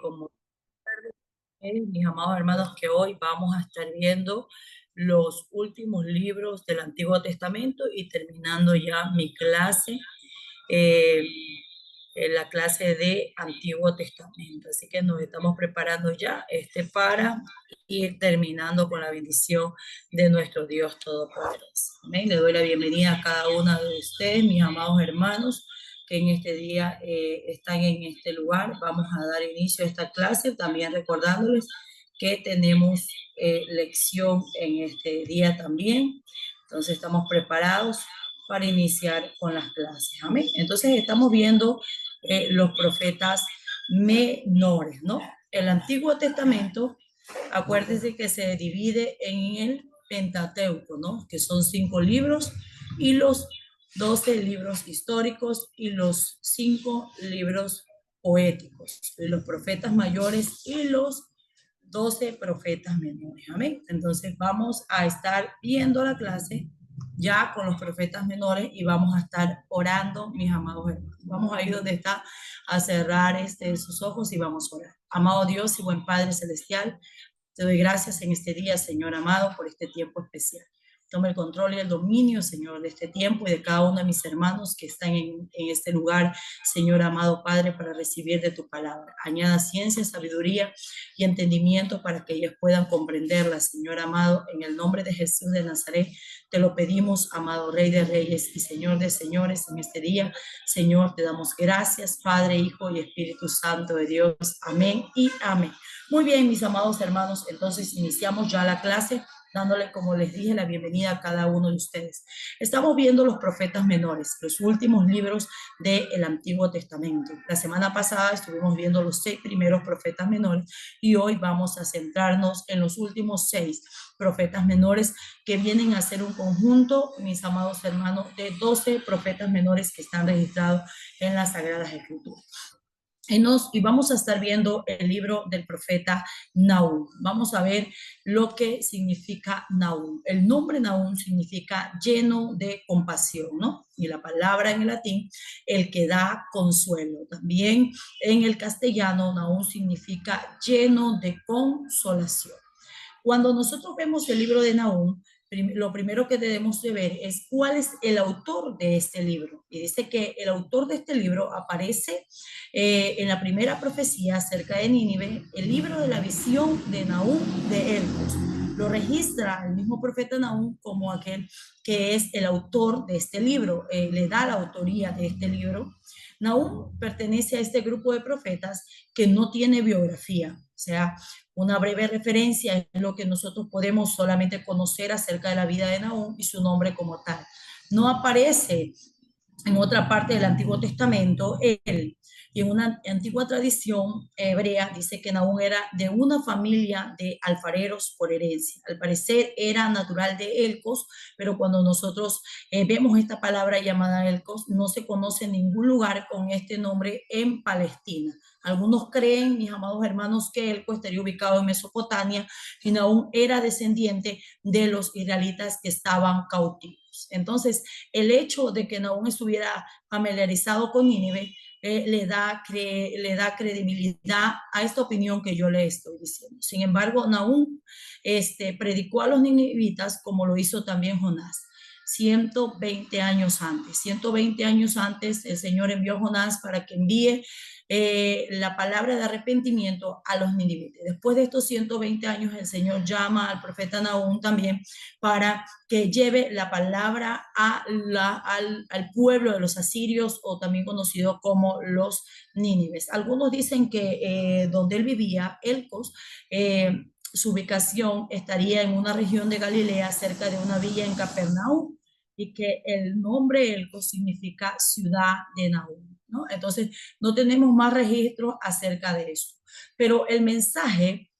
Como mis amados hermanos, que hoy vamos a estar viendo los últimos libros del Antiguo Testamento y terminando ya mi clase, eh, la clase de Antiguo Testamento. Así que nos estamos preparando ya para ir terminando con la bendición de nuestro Dios Todopoderoso. Amén. Le doy la bienvenida a cada uno de ustedes, mis amados hermanos, que en este día están en este lugar. Vamos a dar inicio a esta clase, también recordándoles que tenemos lección en este día también. Entonces estamos preparados para iniciar con las clases. Amén. Entonces estamos viendo los profetas menores, ¿no? El Antiguo Testamento, acuérdense que se divide en el Pentateuco, ¿no? Que son 5 libros y los 12 libros históricos y los 5 libros poéticos, los profetas mayores y los 12 profetas menores. Amén. Entonces vamos a estar viendo la clase ya con los profetas menores y vamos a estar orando, mis amados hermanos. Vamos a ir donde está a cerrar sus ojos y vamos a orar. Amado Dios y buen Padre Celestial, te doy gracias en este día, Señor amado, por este tiempo especial. Toma el control y el dominio, Señor, de este tiempo y de cada uno de mis hermanos que están en este lugar, Señor amado Padre, para recibir de tu palabra. Añada ciencia, sabiduría y entendimiento para que ellos puedan comprenderla, Señor amado, en el nombre de Jesús de Nazaret. Te lo pedimos, amado Rey de Reyes y Señor de Señores, en este día. Señor, te damos gracias, Padre, Hijo y Espíritu Santo de Dios. Amén y amén. Muy bien, mis amados hermanos, entonces iniciamos ya la clase dándole, como les dije, la bienvenida a cada uno de ustedes. Estamos viendo los profetas menores, los últimos libros del Antiguo Testamento. La semana pasada estuvimos viendo los 6 primeros profetas menores y hoy vamos a centrarnos en los últimos 6 profetas menores que vienen a ser un conjunto, mis amados hermanos, de 12 profetas menores que están registrados en las Sagradas Escrituras. Y vamos a estar viendo el libro del profeta Nahum. Vamos a ver lo que significa Nahum. El nombre Nahum significa lleno de compasión, ¿no? Y la palabra en el latín, el que da consuelo. También en el castellano, Nahum significa lleno de consolación. Cuando nosotros vemos el libro de Nahum, lo primero que debemos de ver es cuál es el autor de este libro. Y dice que el autor de este libro aparece en la primera profecía acerca de Nínive, el libro de la visión de Nahum de Elcos. Lo registra el mismo profeta Nahum como aquel que es el autor de este libro, le da la autoría de este libro. Nahum pertenece a este grupo de profetas que no tiene biografía, o sea, una breve referencia es lo que nosotros podemos solamente conocer acerca de la vida de Nahum y su nombre como tal. No aparece en otra parte del Antiguo Testamento él. Y en una antigua tradición hebrea dice que Nahum era de una familia de alfareros por herencia. Al parecer era natural de Elcos, pero cuando nosotros vemos esta palabra llamada Elcos, no se conoce ningún lugar con este nombre en Palestina. Algunos creen, mis amados hermanos, que Elcos estaría ubicado en Mesopotamia y Nahum era descendiente de los israelitas que estaban cautivos. Entonces, el hecho de que Nahum estuviera familiarizado con Nínive le da credibilidad a esta opinión que yo le estoy diciendo. Sin embargo, Nahum predicó a los ninivitas como lo hizo también Jonás. 120 años antes. 120 años antes el Señor envió a Jonás para que envíe la palabra de arrepentimiento a los ninivitas. Después de estos 120 años, el Señor llama al profeta Nahum también para que lleve la palabra al pueblo de los asirios, o también conocido como los nínives. Algunos dicen que donde él vivía, Elcos, su ubicación estaría en una región de Galilea, cerca de una villa en Capernaum, y que el nombre Elcos significa ciudad de Nahum, ¿no? Entonces, no tenemos más registros acerca de eso. Pero el mensaje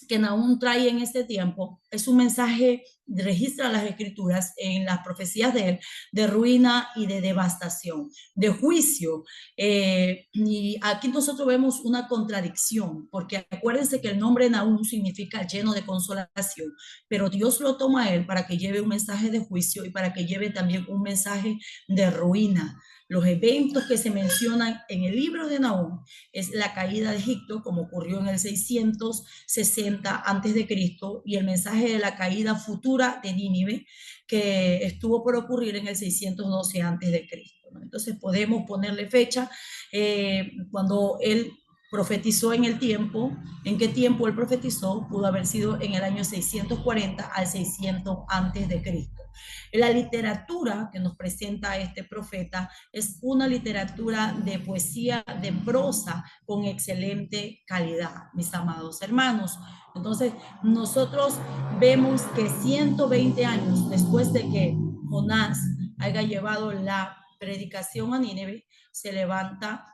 que Nahum trae en este tiempo es un mensaje, registra las escrituras en las profecías de él, de ruina y de devastación, de juicio. Y aquí nosotros vemos una contradicción, porque acuérdense que el nombre Nahum significa lleno de consolación, pero Dios lo toma a él para que lleve un mensaje de juicio y para que lleve también un mensaje de ruina. Los eventos que se mencionan en el libro de Nahum es la caída de Egipto, como ocurrió en el 660 antes de Cristo, y el mensaje de la caída futura de Nínive, que estuvo por ocurrir en el 612 antes de Cristo, ¿no? Entonces podemos ponerle fecha cuando él profetizó en el tiempo, en qué tiempo él profetizó, pudo haber sido en el año 640 al 600 antes de Cristo. La literatura que nos presenta este profeta es una literatura de poesía, de prosa, con excelente calidad, mis amados hermanos. Entonces, nosotros vemos que 120 años después de que Jonás haya llevado la predicación a Nínive, se levanta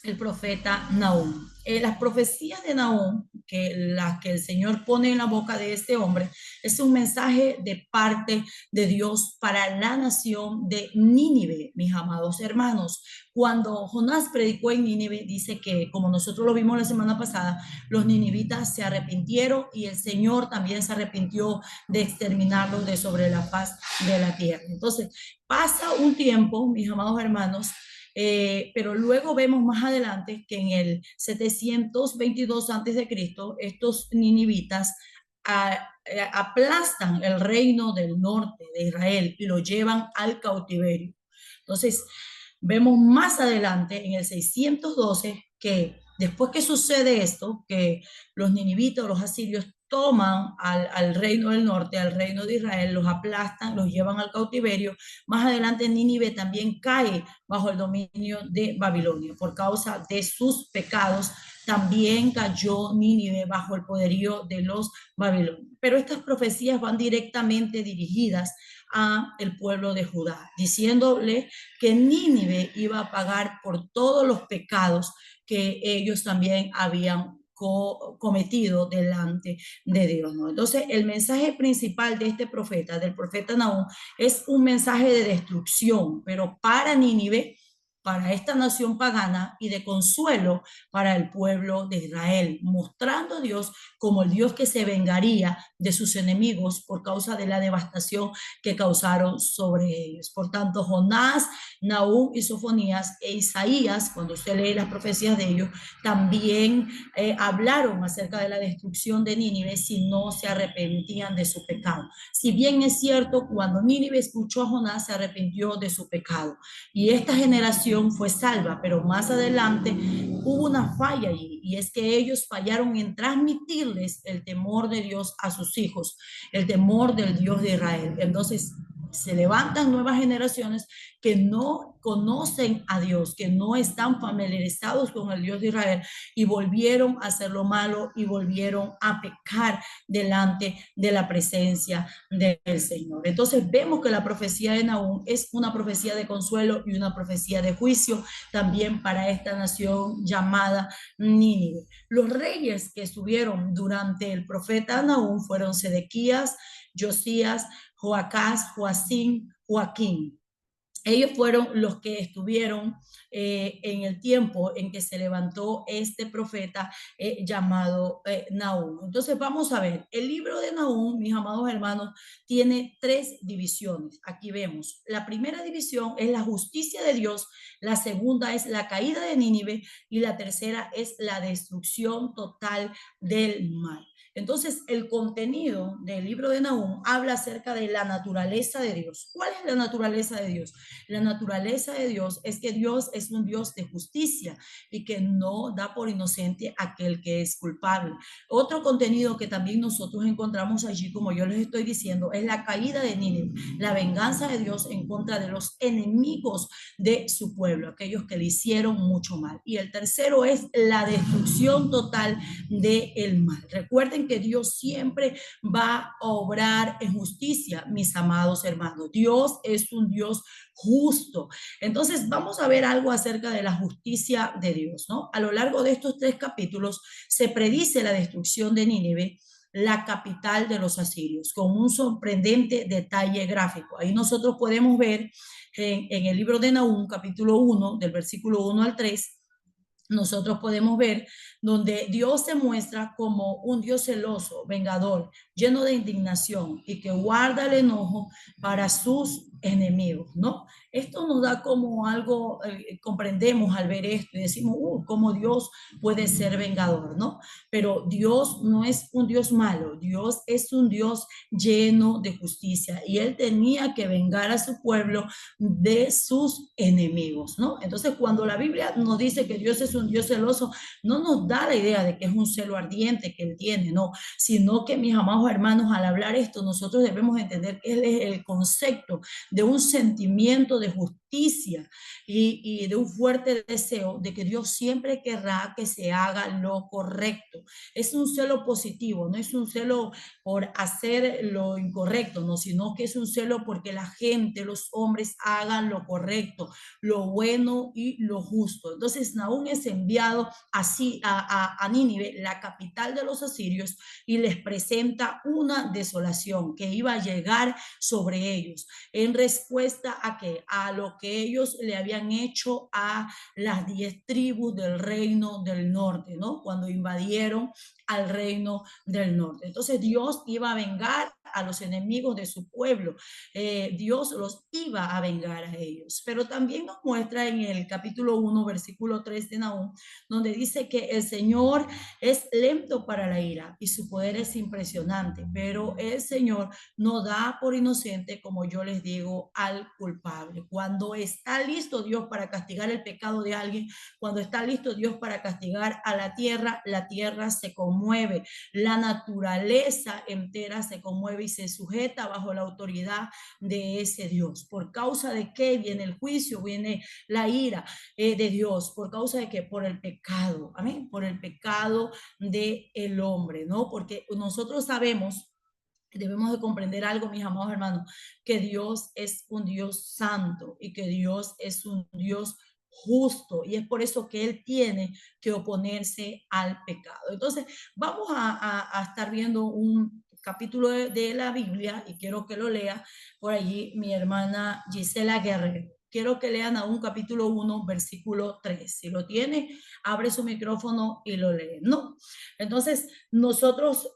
el profeta Nahum. Las profecías de Nahum, que las que el Señor pone en la boca de este hombre, es un mensaje de parte de Dios para la nación de Nínive, mis amados hermanos. Cuando Jonás predicó en Nínive, dice que, como nosotros lo vimos la semana pasada, los ninivitas se arrepintieron y el Señor también se arrepintió de exterminarlos de sobre la faz de la tierra. Entonces, pasa un tiempo, mis amados hermanos, pero luego vemos más adelante que en el 722 antes de Cristo, estos ninivitas aplastan el reino del norte de Israel y lo llevan al cautiverio. Entonces, vemos más adelante en el 612 que después que sucede esto, que los ninivitas, los asirios toman al reino del norte, al reino de Israel, los aplastan, los llevan al cautiverio. Más adelante Nínive también cae bajo el dominio de Babilonia por causa de sus pecados. También cayó Nínive bajo el poderío de los babilonios. Pero estas profecías van directamente dirigidas a el pueblo de Judá, diciéndole que Nínive iba a pagar por todos los pecados que ellos también habían cometido delante de Dios, ¿no? Entonces, el mensaje principal de este profeta, del profeta Nahum, es un mensaje de destrucción, pero para Nínive, para esta nación pagana, y de consuelo para el pueblo de Israel, mostrando a Dios como el Dios que se vengaría de sus enemigos por causa de la devastación que causaron sobre ellos. Por tanto, Jonás, Nahum y Sofonías e Isaías, cuando usted lee las profecías de ellos, también hablaron acerca de la destrucción de Nínive si no se arrepentían de su pecado. Si bien es cierto, cuando Nínive escuchó a Jonás, se arrepintió de su pecado y esta generación fue salva, pero más adelante hubo una falla allí, y es que ellos fallaron en transmitirles el temor de Dios a sus hijos, el temor del Dios de Israel. Entonces, se levantan nuevas generaciones que no conocen a Dios, que no están familiarizados con el Dios de Israel, y volvieron a hacer lo malo y volvieron a pecar delante de la presencia del Señor. Entonces vemos que la profecía de Nahum es una profecía de consuelo y una profecía de juicio también para esta nación llamada Nínive. Los reyes que estuvieron durante el profeta Nahum fueron Sedequías, Josías, Joacás, Joacín, Joaquín. Ellos fueron los que estuvieron en el tiempo en que se levantó este profeta llamado Nahum. Entonces vamos a ver, el libro de Nahum, mis amados hermanos, tiene tres divisiones. Aquí vemos, la primera división es la justicia de Dios, la segunda es la caída de Nínive y la tercera es la destrucción total del mal. Entonces, el contenido del libro de Nahum habla acerca de la naturaleza de Dios. ¿Cuál es la naturaleza de Dios? La naturaleza de Dios es que Dios es un Dios de justicia y que no da por inocente a aquel que es culpable. Otro contenido que también nosotros encontramos allí, como yo les estoy diciendo, es la caída de Nínive, la venganza de Dios en contra de los enemigos de su pueblo, aquellos que le hicieron mucho mal. Y el tercero es la destrucción total del mal. Recuerden que Dios siempre va a obrar en justicia, mis amados hermanos. Dios es un Dios justo. Entonces, vamos a ver algo acerca de la justicia de Dios, ¿no? A lo largo de estos tres capítulos se predice la destrucción de Nínive, la capital de los asirios, con un sorprendente detalle gráfico. Ahí nosotros podemos ver en el libro de Nahum, capítulo 1, del versículo 1 al 3, nosotros podemos ver donde Dios se muestra como un Dios celoso, vengador, lleno de indignación y que guarda el enojo para sus enemigos, ¿no? Esto nos da como algo, comprendemos al ver esto y decimos, cómo Dios puede ser vengador, ¿no? Pero Dios no es un Dios malo, Dios es un Dios lleno de justicia y él tenía que vengar a su pueblo de sus enemigos, ¿no? Entonces, cuando la Biblia nos dice que Dios es un Dios celoso, no nos da la idea de que es un celo ardiente que él tiene, no, sino que mis amados hermanos, al hablar esto, nosotros debemos entender que él es el concepto de un sentimiento de justicia y de un fuerte deseo de que Dios siempre querrá que se haga lo correcto. Es un celo positivo, no es un celo por hacer lo incorrecto, no, sino que es un celo porque la gente, los hombres hagan lo correcto, lo bueno y lo justo. Entonces Nahum es enviado así a Nínive, la capital de los asirios, y les presenta una desolación que iba a llegar sobre ellos en respuesta a que a lo que ellos le habían hecho a las 10 tribus del reino del norte, ¿no? Cuando invadieron al reino del norte. Entonces Dios iba a vengar a los enemigos de su pueblo. Dios los iba a vengar a ellos. Pero también nos muestra en el capítulo 1, versículo 3 de Nahum, donde dice que el Señor es lento para la ira y su poder es impresionante, pero el Señor no da por inocente, como yo les digo, al culpable. Cuando está listo Dios para castigar el pecado de alguien, cuando está listo Dios para castigar a la tierra se conmueve, la naturaleza entera se conmueve y se sujeta bajo la autoridad de ese Dios. ¿Por causa de qué viene el juicio? Viene la ira de Dios. ¿Por causa de qué? Por el pecado. Amén. Por el pecado del hombre, ¿no? Porque nosotros sabemos, debemos de comprender algo, mis amados hermanos, que Dios es un Dios santo y que Dios es un Dios justo y es por eso que Él tiene que oponerse al pecado. Entonces, vamos a estar viendo un capítulo de la Biblia y quiero que lo lea por allí mi hermana Gisela Guerrero. Quiero que lean a un capítulo 1, versículo 3. Si lo tiene, abre su micrófono y lo lee. No. Entonces, nosotros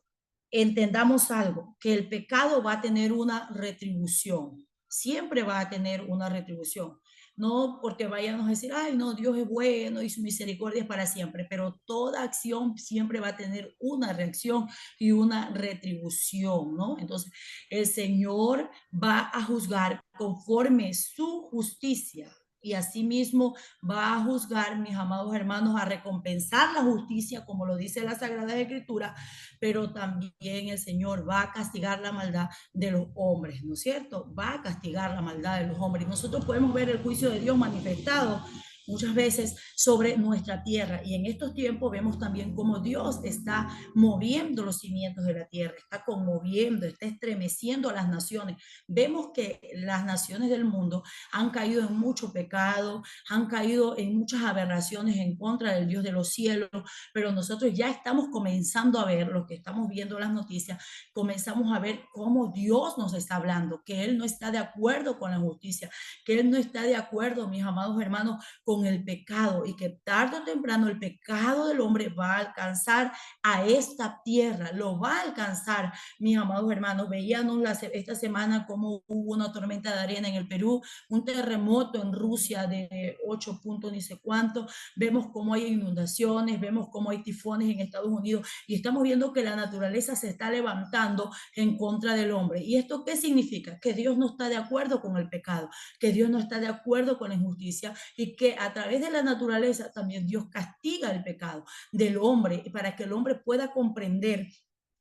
entendamos algo, que el pecado va a tener una retribución, siempre va a tener una retribución. No porque vayamos a decir, ay, no, Dios es bueno y su misericordia es para siempre, pero toda acción siempre va a tener una reacción y una retribución, ¿no? Entonces, el Señor va a juzgar conforme su justicia. Y asimismo va a juzgar, mis amados hermanos, a recompensar la justicia, como lo dice la Sagrada Escritura, pero también el Señor va a castigar la maldad de los hombres, ¿no es cierto? Va a castigar la maldad de los hombres. Y nosotros podemos ver el juicio de Dios manifestado muchas veces sobre nuestra tierra. Y en estos tiempos vemos también cómo Dios está moviendo los cimientos de la tierra, está conmoviendo, está estremeciendo a las naciones. Vemos que las naciones del mundo han caído en mucho pecado, han caído en muchas aberraciones en contra del Dios de los cielos, pero nosotros ya estamos comenzando a ver, lo que estamos viendo las noticias, comenzamos a ver cómo Dios nos está hablando, que Él no está de acuerdo con la justicia, que Él no está de acuerdo, mis amados hermanos, con el pecado y que tarde o temprano el pecado del hombre va a alcanzar a esta tierra, lo va a alcanzar, mis amados hermanos. Veíamos esta semana cómo hubo una tormenta de arena en el Perú, un terremoto en Rusia de 8 puntos ni sé cuánto, vemos cómo hay inundaciones, vemos cómo hay tifones en Estados Unidos y estamos viendo que la naturaleza se está levantando en contra del hombre. ¿Y esto qué significa? Que Dios no está de acuerdo con el pecado, que Dios no está de acuerdo con la injusticia y que a través de la naturaleza también Dios castiga el pecado del hombre para que el hombre pueda comprender,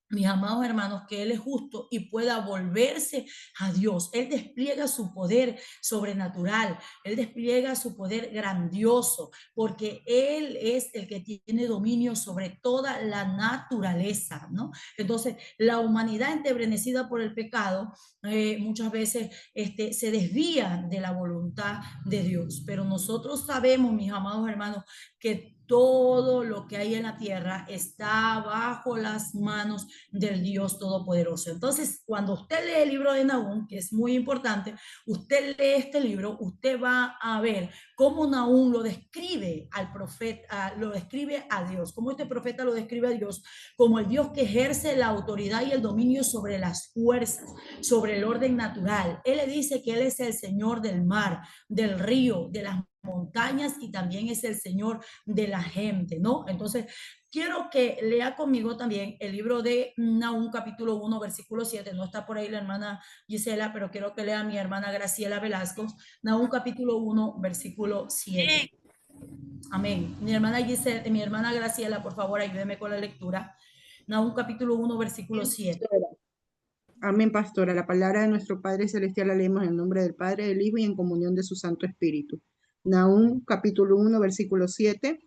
mis amados hermanos, que Él es justo y pueda volverse a Dios. Él despliega su poder sobrenatural, Él despliega su poder grandioso, porque Él es el que tiene dominio sobre toda la naturaleza, ¿no? Entonces, la humanidad entebrenecida por el pecado, muchas veces se desvía de la voluntad de Dios, pero nosotros sabemos, mis amados hermanos, que todo lo que hay en la tierra está bajo las manos del Dios Todopoderoso. Entonces, cuando usted lee el libro de Nahum, que es muy importante, usted lee este libro, usted va a ver cómo Nahum lo describe al profeta, lo describe a Dios, cómo este profeta lo describe a Dios como el Dios que ejerce la autoridad y el dominio sobre las fuerzas, sobre el orden natural. Él le dice que Él es el Señor del mar, del río, de las montañas y también es el Señor de la gente, ¿no? Entonces, quiero que lea conmigo también el libro de Nahum capítulo 1, versículo 7. No está por ahí la hermana Gisela, pero quiero que lea mi hermana Graciela Velasco. Nahum capítulo 1, versículo 7. Amén. Mi hermana Gisela, mi hermana Graciela, por favor, ayúdeme con la lectura. Nahum capítulo 1, versículo Amén, 7. pastora. Amén, pastora. La palabra de nuestro Padre Celestial la leemos en el nombre del Padre, del Hijo y en comunión de su Santo Espíritu. Nahum, capítulo 1, versículo 7.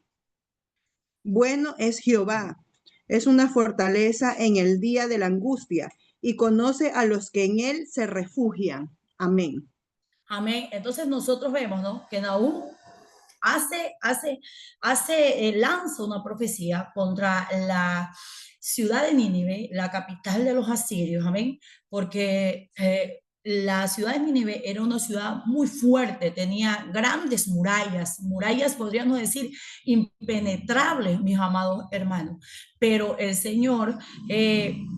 Bueno es Jehová, es una fortaleza en el día de la angustia y conoce a los que en él se refugian. Amén. Amén. Entonces nosotros vemos, ¿no? Que Nahum hace, hace, lanza una profecía contra la ciudad de Nínive, la capital de los asirios, amén, porque la ciudad de Nínive era una ciudad muy fuerte, tenía grandes murallas, murallas podríamos decir impenetrables, mis amados hermanos, pero el Señor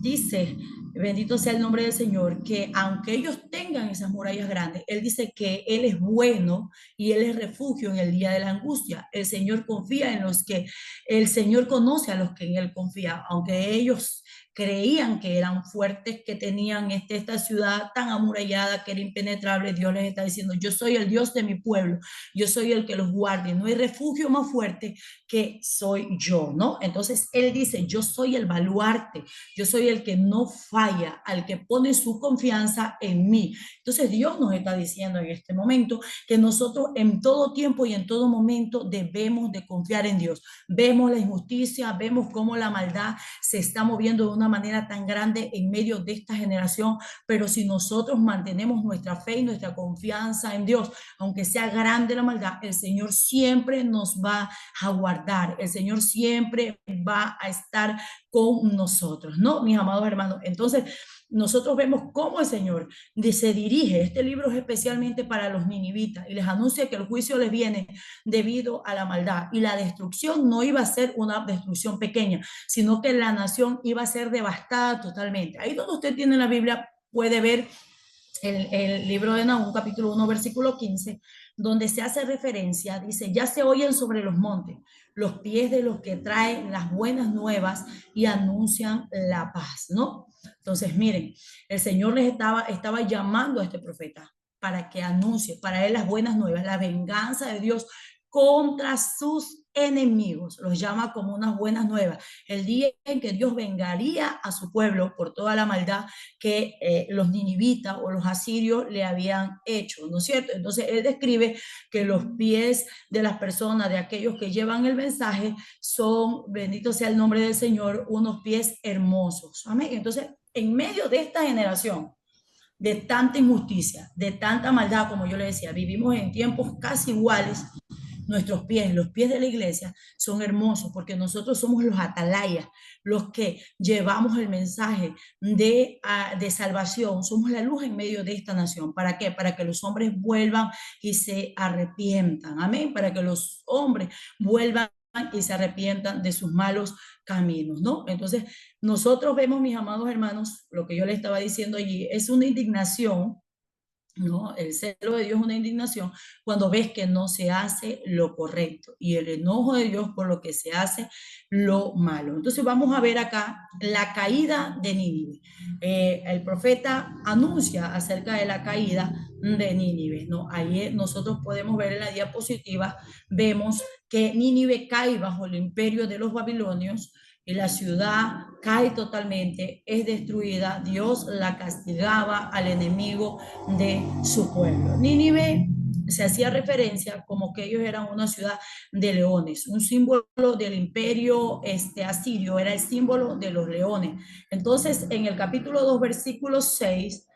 dice, bendito sea el nombre del Señor, que aunque ellos tengan esas murallas grandes, Él dice que Él es bueno y Él es refugio en el día de la angustia. El Señor confía en los que, el Señor conoce a los que en Él confía, aunque ellos creían que eran fuertes, que tenían esta ciudad tan amurallada que era impenetrable. Dios les está diciendo, yo soy el Dios de mi pueblo, yo soy el que los guarde, no hay refugio más fuerte que soy yo, ¿no? Entonces Él dice, yo soy el baluarte, yo soy el que no falla, al que pone su confianza en mí. Entonces Dios nos está diciendo en este momento que nosotros en todo tiempo y en todo momento debemos de confiar en Dios. Vemos la injusticia, vemos cómo la maldad se está moviendo de una manera tan grande en medio de esta generación, pero si nosotros mantenemos nuestra fe y nuestra confianza en Dios, aunque sea grande la maldad, el Señor siempre nos va a guardar, el Señor siempre va a estar con nosotros, ¿no, mis amados hermanos? Entonces, nosotros vemos cómo el Señor se dirige. Este libro es especialmente para los ninivitas y les anuncia que el juicio les viene debido a la maldad y la destrucción no iba a ser una destrucción pequeña, sino que la nación iba a ser devastada totalmente. Ahí donde usted tiene la Biblia puede ver el libro de Nahum, capítulo 1, versículo 15, donde se hace referencia, dice, ya se oyen sobre los montes los pies de los que traen las buenas nuevas y anuncian la paz, ¿no? Entonces, miren, el Señor les estaba llamando a este profeta para que anuncie para él las buenas nuevas, la venganza de Dios contra sus enemigos, los llama como unas buenas nuevas, el día en que Dios vengaría a su pueblo por toda la maldad que los ninivitas o los asirios le habían hecho, ¿no es cierto? Entonces él describe que los pies de las personas, de aquellos que llevan el mensaje, son, bendito sea el nombre del Señor, unos pies hermosos. Amén. Entonces, en medio de esta generación, de tanta injusticia, de tanta maldad, como yo le decía, vivimos en tiempos casi iguales. Nuestros pies, los pies de la iglesia, son hermosos porque nosotros somos los atalayas, los que llevamos el mensaje de salvación. Somos la luz en medio de esta nación. ¿Para qué? Para que los hombres vuelvan y se arrepientan. Amén. Para que los hombres vuelvan y se arrepientan de sus malos caminos, ¿no? Entonces, nosotros vemos, mis amados hermanos, lo que yo le estaba diciendo allí, es una indignación, ¿no? El celo de Dios es una indignación cuando ves que no se hace lo correcto y el enojo de Dios por lo que se hace lo malo. Entonces vamos a ver acá la caída de Nínive. El profeta anuncia acerca de la caída de Nínive, ¿no? Ahí nosotros podemos ver en la diapositiva, vemos que Nínive cae bajo el imperio de los babilonios y la ciudad cae totalmente, es destruida. Dios la castigaba al enemigo de su pueblo. Nínive se hacía referencia como que ellos eran una ciudad de leones, un símbolo del imperio asirio, era el símbolo de los leones. Entonces, en el capítulo 2, versículo 6,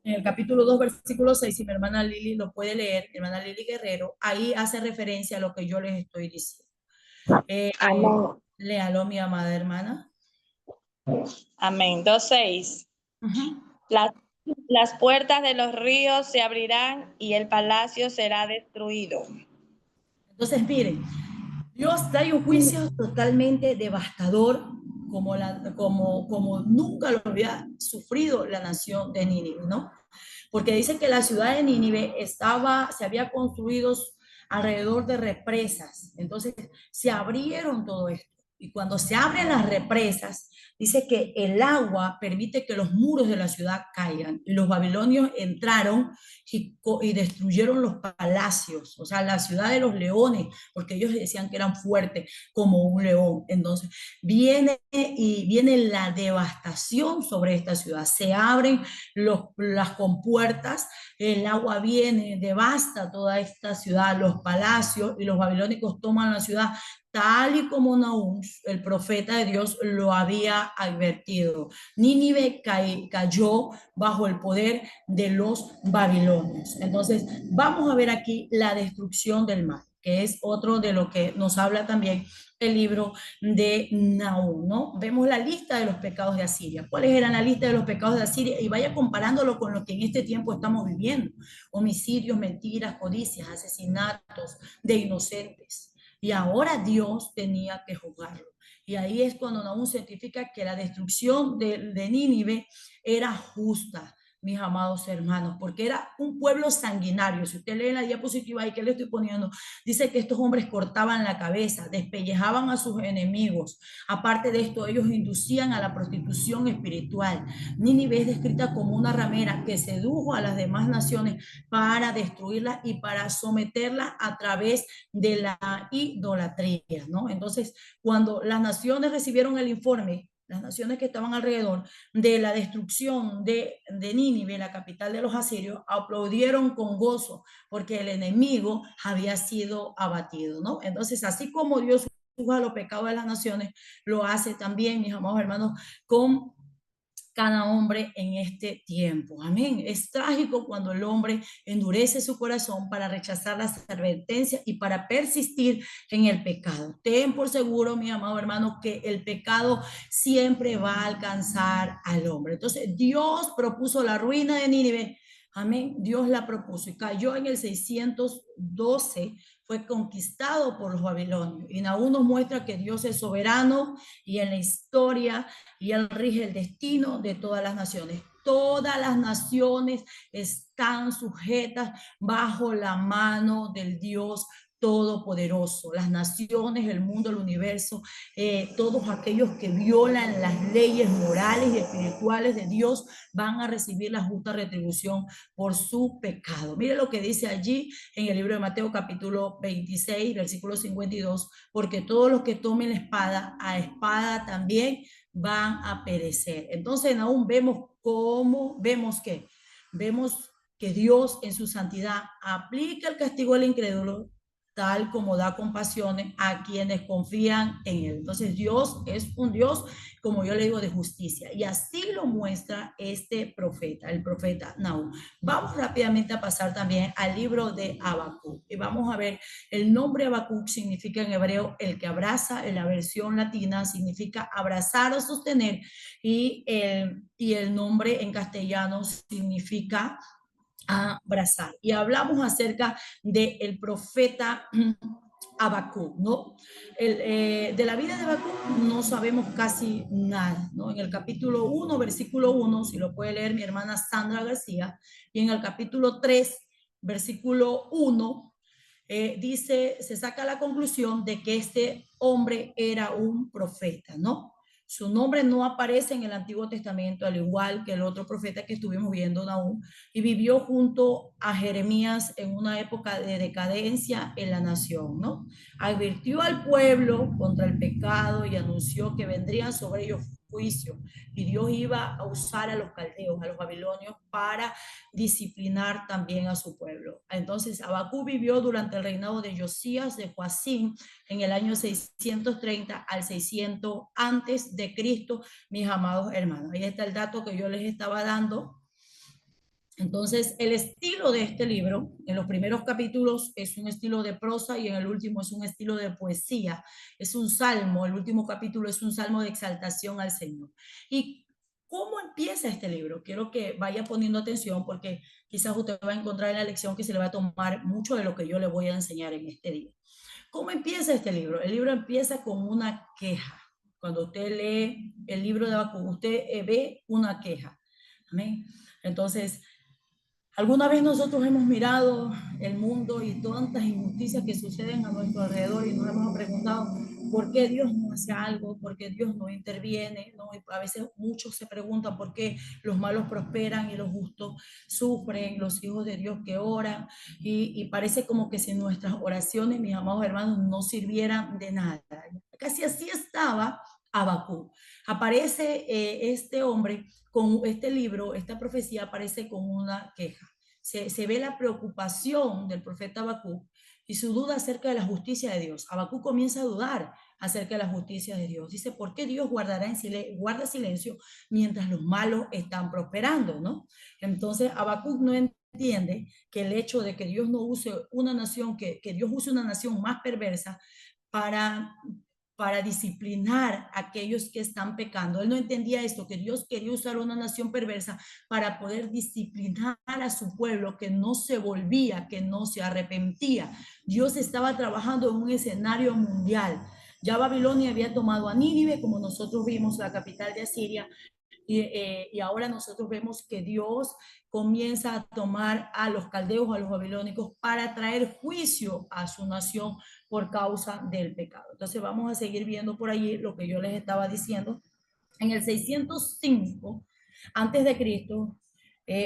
en el capítulo 2, versículo 6, si mi hermana Lili lo puede leer, mi hermana Lili Guerrero, ahí hace referencia a lo que yo les estoy diciendo. Amén. Léalo, mi amada hermana. Amén. 2:6. Ujú. Las puertas de los ríos se abrirán y el palacio será destruido. Entonces, miren, Dios trae un juicio totalmente devastador como nunca lo había sufrido la nación de Nínive, ¿no? Porque dice que la ciudad de Nínive se había construido alrededor de represas. Entonces se abrieron todo esto. Y cuando se abren las represas, dice que el agua permite que los muros de la ciudad caigan. Y los babilonios entraron y destruyeron los palacios, o sea, la ciudad de los leones, porque ellos decían que eran fuertes como un león. Entonces viene la devastación sobre esta ciudad. Se abren las compuertas, el agua viene, devasta toda esta ciudad, los palacios, y los babilónicos toman la ciudad tal y como Nahum, el profeta de Dios, lo había advertido. Nínive cayó bajo el poder de los babilonios. Entonces, vamos a ver aquí la destrucción del mar, que es otro de lo que nos habla también el libro de Nahum, ¿no? Vemos la lista de los pecados de Asiria. ¿Cuáles eran la lista de los pecados de Asiria? Y vaya comparándolo con lo que en este tiempo estamos viviendo. Homicidios, mentiras, codicias, asesinatos de inocentes. Y ahora Dios tenía que juzgarlo. Y ahí es cuando Nahum certifica que la destrucción de Nínive era justa, mis amados hermanos, porque era un pueblo sanguinario. Si usted lee la diapositiva ahí que le estoy poniendo, dice que estos hombres cortaban la cabeza, despellejaban a sus enemigos. Aparte de esto, ellos inducían a la prostitución espiritual. Nínive es descrita como una ramera que sedujo a las demás naciones para destruirlas y para someterlas a través de la idolatría, ¿no? Entonces, cuando las naciones recibieron el informe, las naciones que estaban alrededor de la destrucción de Nínive, la capital de los asirios, aplaudieron con gozo porque el enemigo había sido abatido, ¿no? Entonces, así como Dios juzga los pecados de las naciones, lo hace también, mis amados hermanos, con cada hombre en este tiempo. Amén. Es trágico cuando el hombre endurece su corazón para rechazar las advertencias y para persistir en el pecado. Ten por seguro, mi amado hermano, que el pecado siempre va a alcanzar al hombre. Entonces, Dios propuso la ruina de Nínive. Amén. Dios la propuso y cayó en el 612, fue conquistado por los babilonios. Y Nahum nos muestra que Dios es soberano y en la historia y Él rige el destino de todas las naciones. Todas las naciones están sujetas bajo la mano del Dios todopoderoso. Las naciones, el mundo, el universo, todos aquellos que violan las leyes morales y espirituales de Dios van a recibir la justa retribución por su pecado. Mire lo que dice allí en el libro de Mateo capítulo 26, versículo 52, porque todos los que tomen la espada, a espada también van a perecer. Entonces aún vemos que Dios en su santidad aplica el castigo al incrédulo tal como da compasiones a quienes confían en él. Entonces Dios es un Dios, como yo le digo, de justicia. Y así lo muestra este profeta, el profeta Nahum. Vamos rápidamente a pasar también al libro de Habacuc. Y vamos a ver, el nombre Habacuc significa en hebreo el que abraza, en la versión latina significa abrazar o sostener, y el nombre en castellano significa abrazar. Y hablamos acerca del profeta Habacuc, ¿no? De la vida de Habacuc no sabemos casi nada, ¿no? En el capítulo 1, versículo 1, si lo puede leer mi hermana Sandra García, y en el capítulo 3, versículo 1, se saca la conclusión de que este hombre era un profeta, ¿no? Su nombre no aparece en el Antiguo Testamento, al igual que el otro profeta que estuvimos viendo, Nahum, y vivió junto a Jeremías en una época de decadencia en la nación, ¿no? Advirtió al pueblo contra el pecado y anunció que vendrían sobre ellos juicio, y Dios iba a usar a los caldeos, a los babilonios, para disciplinar también a su pueblo. Entonces, Habacuc vivió durante el reinado de Josías de Joacim en el año 630 al 600 antes de Cristo, mis amados hermanos. Ahí está el dato que yo les estaba dando Entonces, el estilo de este libro, en los primeros capítulos es un estilo de prosa y en el último es un estilo de poesía. Es un salmo, el último capítulo es un salmo de exaltación al Señor. ¿Y cómo empieza este libro? Quiero que vaya poniendo atención porque quizás usted va a encontrar en la lección que se le va a tomar mucho de lo que yo le voy a enseñar en este día. ¿Cómo empieza este libro? El libro empieza con una queja. Cuando usted lee el libro de Habacuc, usted ve una queja. Amén. Entonces, ¿alguna vez nosotros hemos mirado el mundo y tantas injusticias que suceden a nuestro alrededor y nos hemos preguntado por qué Dios no hace algo, por qué Dios no interviene? ¿No? Y a veces muchos se preguntan por qué los malos prosperan y los justos sufren, los hijos de Dios que oran, y parece como que si nuestras oraciones, mis amados hermanos, no sirvieran de nada. Casi así estaba Habacuc. Aparece este hombre con este libro, esta profecía aparece con una queja. Se ve la preocupación del profeta Habacuc y su duda acerca de la justicia de Dios. Habacuc comienza a dudar acerca de la justicia de Dios. Dice, ¿por qué Dios guarda silencio mientras los malos están prosperando? ¿No? Entonces, Habacuc no entiende que el hecho de que Dios no use una nación, que Dios use una nación más perversa para disciplinar a aquellos que están pecando. Él no entendía esto, que Dios quería usar una nación perversa para poder disciplinar a su pueblo que no se volvía, que no se arrepentía. Dios estaba trabajando en un escenario mundial. Ya Babilonia había tomado a Nínive, como nosotros vimos, la capital de Asiria, y ahora nosotros vemos que Dios comienza a tomar a los caldeos, a los babilónicos, para traer juicio a su nación por causa del pecado. Entonces vamos a seguir viendo por allí lo que yo les estaba diciendo. En el 605 antes de Cristo,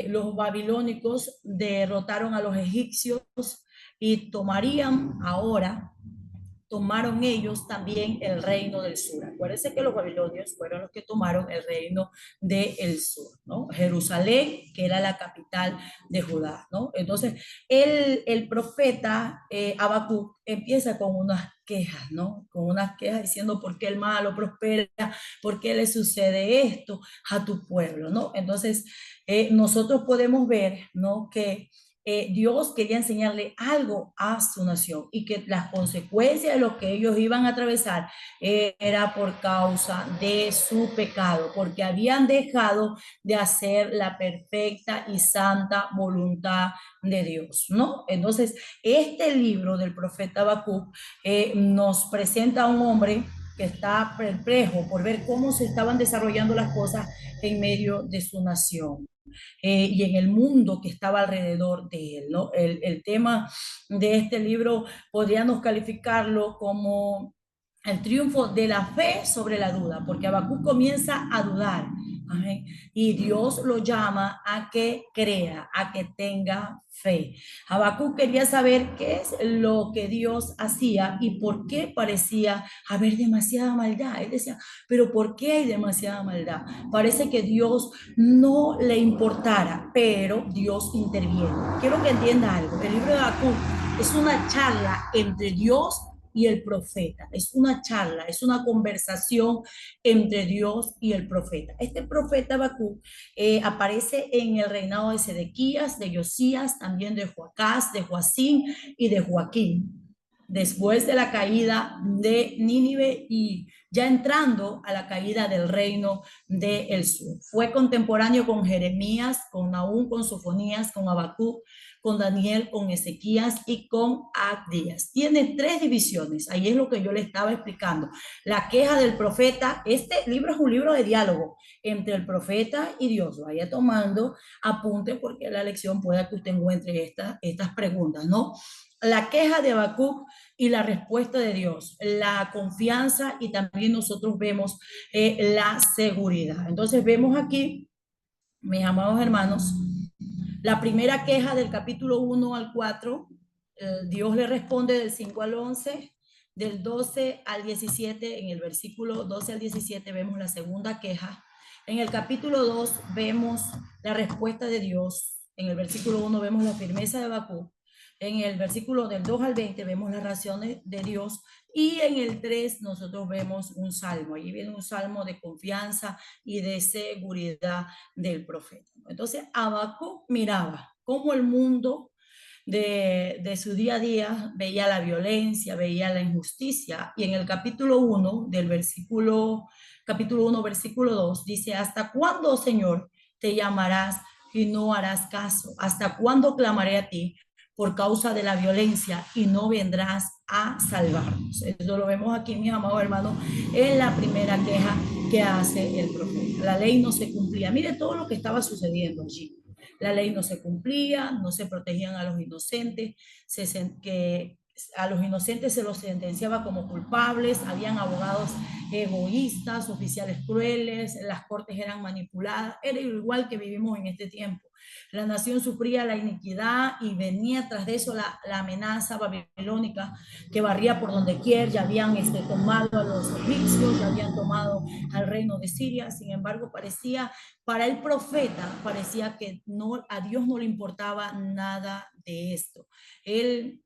los babilónicos derrotaron a los egipcios y tomaron ellos también el reino del sur. Acuérdense que los babilonios fueron los que tomaron el reino del sur, ¿no? Jerusalén, que era la capital de Judá, ¿no? Entonces, el profeta Habacuc empieza con unas quejas, ¿no? Con unas quejas diciendo por qué el malo prospera, por qué le sucede esto a tu pueblo, ¿no? Entonces, nosotros podemos ver, ¿no? Que Dios quería enseñarle algo a su nación y que las consecuencias de lo que ellos iban a atravesar era por causa de su pecado, porque habían dejado de hacer la perfecta y santa voluntad de Dios, ¿no? Entonces, este libro del profeta Habacuc nos presenta a un hombre que está perplejo por ver cómo se estaban desarrollando las cosas en medio de su nación. Y en el mundo que estaba alrededor de él, ¿no? El tema de este libro podríamos calificarlo como el triunfo de la fe sobre la duda, porque Habacuc comienza a dudar. Amén. Y Dios lo llama a que crea, a que tenga fe. Habacuc quería saber qué es lo que Dios hacía y por qué parecía haber demasiada maldad. Él decía, pero ¿por qué hay demasiada maldad? Parece que Dios no le importara, pero Dios interviene. Quiero que entienda algo. El libro de Habacuc es una charla entre Dios y el profeta. Es una charla, es una conversación entre Dios y el profeta. Este profeta Habacuc aparece en el reinado de Sedequías, de Josías, también de Joacás, de Joacín y de Joaquín. Después de la caída de Nínive y ya entrando a la caída del reino del sur. Fue contemporáneo con Jeremías, con Nahum, con Sofonías, con Habacuc, con Daniel, con Ezequías y con Abdías. Tiene tres divisiones, ahí es lo que yo le estaba explicando. La queja del profeta, este libro es un libro de diálogo entre el profeta y Dios. Vaya tomando apunte porque la lección pueda que usted encuentre estas preguntas, ¿no? La queja de Habacuc y la respuesta de Dios, la confianza y también nosotros vemos la seguridad. Entonces vemos aquí, mis amados hermanos, la primera queja del capítulo 1 al 4, Dios le responde del 5 al 11, del 12 al 17, en el versículo 12 al 17 vemos la segunda queja. En el capítulo 2 vemos la respuesta de Dios, en el versículo 1 vemos la firmeza de Habacuc. En el versículo del 2 al 20 vemos las razones de Dios y en el 3 nosotros vemos un salmo. Allí viene un salmo de confianza y de seguridad del profeta. Entonces Habacuc miraba cómo el mundo de su día a día veía la violencia, veía la injusticia. Y en el capítulo 1 del capítulo 1, versículo 2, dice, ¿hasta cuándo, Señor, te llamarás y no harás caso? ¿Hasta cuándo clamaré a ti por causa de la violencia y no vendrás a salvarnos? Eso lo vemos aquí, mis amados hermanos, en la primera queja que hace el profeta. La ley no se cumplía. Mire todo lo que estaba sucediendo allí. La ley no se cumplía, no se protegían a los inocentes, a los inocentes se los sentenciaba como culpables, habían abogados egoístas, oficiales crueles, las cortes eran manipuladas, era igual que vivimos en este tiempo. La nación sufría la iniquidad y venía tras de eso la amenaza babilónica que barría por donde quiera. Ya habían tomado a los egipcios, ya habían tomado al reino de Siria. Sin embargo, para el profeta parecía que a Dios no le importaba nada de esto. Él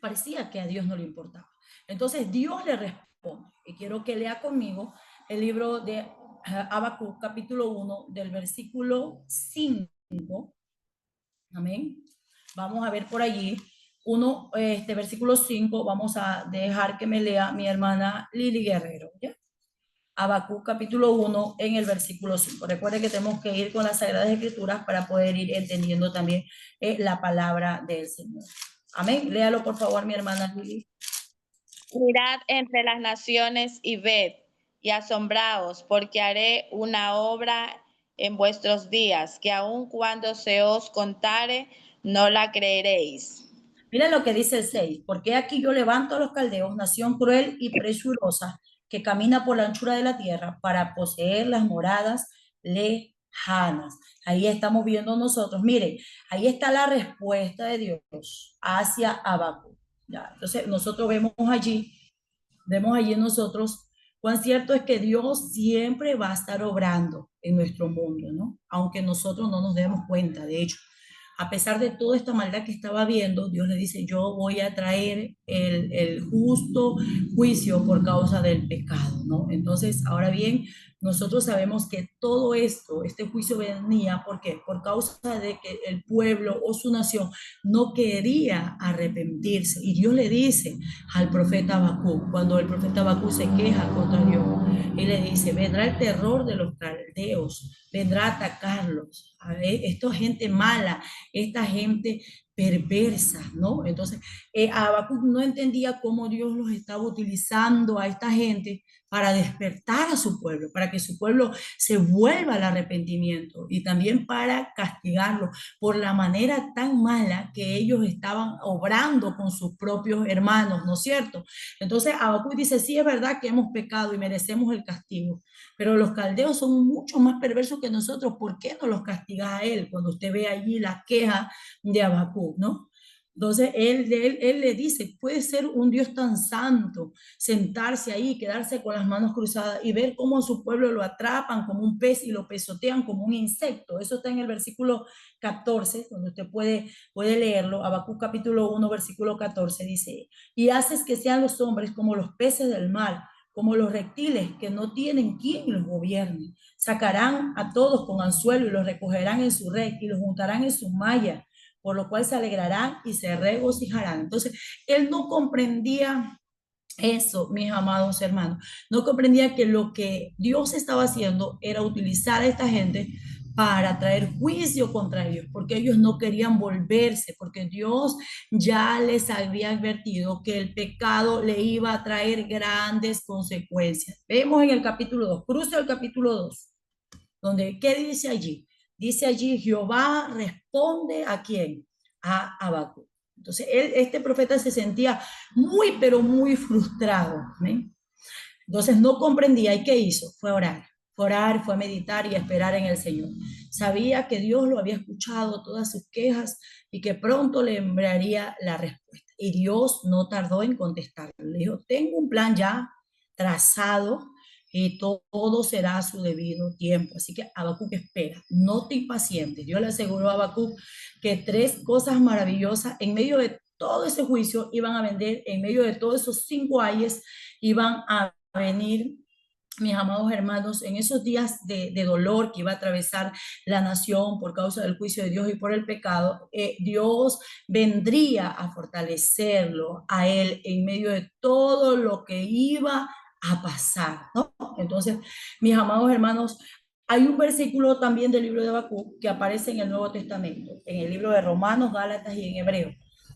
parecía que a Dios no le importaba. Entonces Dios le responde, y quiero que lea conmigo el libro de Habacuc, capítulo 1, del versículo 5. Amén. Vamos a ver por allí. Versículo 5, vamos a dejar que me lea mi hermana Lili Guerrero. ¿Ya? Habacuc capítulo 1 en el versículo 5. Recuerde que tenemos que ir con las Sagradas Escrituras para poder ir entendiendo también la palabra del Señor. Amén. Léalo por favor, mi hermana Lili. Mirad entre las naciones y ved, y asombraos, porque haré una obra en vuestros días, que aun cuando se os contare, no la creeréis. Mira lo que dice el 6. Porque aquí yo levanto a los caldeos, nación cruel y presurosa, que camina por la anchura de la tierra para poseer las moradas lejanas. Ahí estamos viendo nosotros. Mire, ahí está la respuesta de Dios hacia Habacuc. Ya, entonces nosotros vemos allí nosotros cuán cierto es que Dios siempre va a estar obrando en nuestro mundo, ¿no? Aunque nosotros no nos demos cuenta, de hecho. A pesar de toda esta maldad que estaba viendo, Dios le dice, yo voy a traer el justo juicio por causa del pecado, ¿no? Entonces, ahora bien, nosotros sabemos que todo esto, este juicio venía, ¿por qué? Por causa de que el pueblo o su nación no quería arrepentirse. Y Dios le dice al profeta Habacuc, cuando el profeta Habacuc se queja contra Dios, y le dice, vendrá el terror de los caldeos, vendrá a atacarlos. A ver, esta gente mala, esta gente perversa, ¿no? Entonces, Habacuc no entendía cómo Dios los estaba utilizando a esta gente para despertar a su pueblo, para que su pueblo se vuelva al arrepentimiento y también para castigarlo por la manera tan mala que ellos estaban obrando con sus propios hermanos, ¿no es cierto? Entonces, Habacuc dice, sí es verdad que hemos pecado y merecemos el castigo, pero los caldeos son mucho más perversos que nosotros. ¿Por qué no los castiga a él? Cuando usted ve allí la queja de Habacuc, ¿no? Entonces él le dice, puede ser un Dios tan santo, sentarse ahí, quedarse con las manos cruzadas y ver cómo a su pueblo lo atrapan como un pez y lo pesotean como un insecto. Eso está en el versículo 14, donde usted puede leerlo. Habacuc capítulo 1, versículo 14 dice, y haces que sean los hombres como los peces del mar, como los reptiles que no tienen quien los gobierne. Sacarán a todos con anzuelo y los recogerán en su red y los juntarán en sus mallas, por lo cual se alegrarán y se regocijarán. Entonces, él no comprendía eso, mis amados hermanos. No comprendía que lo que Dios estaba haciendo era utilizar a esta gente para traer juicio contra ellos, porque ellos no querían volverse, porque Dios ya les había advertido que el pecado le iba a traer grandes consecuencias. Vemos en el capítulo 2, cruza el capítulo 2, donde, ¿qué dice allí? Dice allí, Jehová responde ¿a quién? A Habacuc. Entonces, este profeta se sentía muy, pero muy frustrado. ¿eh? Entonces, no comprendía. ¿Y qué hizo? Fue a orar. Fue a orar, fue a meditar y a esperar en el Señor. Sabía que Dios lo había escuchado, todas sus quejas, y que pronto le enviaría la respuesta. Y Dios no tardó en contestarle. Le dijo, tengo un plan ya trazado y todo será a su debido tiempo. Así que Habacuc espera, no te impacientes. Dios le aseguró a Habacuc que tres cosas maravillosas en medio de todo ese juicio iban a vender, en medio de todos esos 5 ayes, iban a venir, mis amados hermanos, en esos días de dolor que iba a atravesar la nación por causa del juicio de Dios y por el pecado, Dios vendría a fortalecerlo a él en medio de todo lo que iba a pasar, ¿no? Entonces, mis amados hermanos, hay un versículo también del libro de Habacuc que aparece en el Nuevo Testamento, en el libro de Romanos, Gálatas y en Hebreo,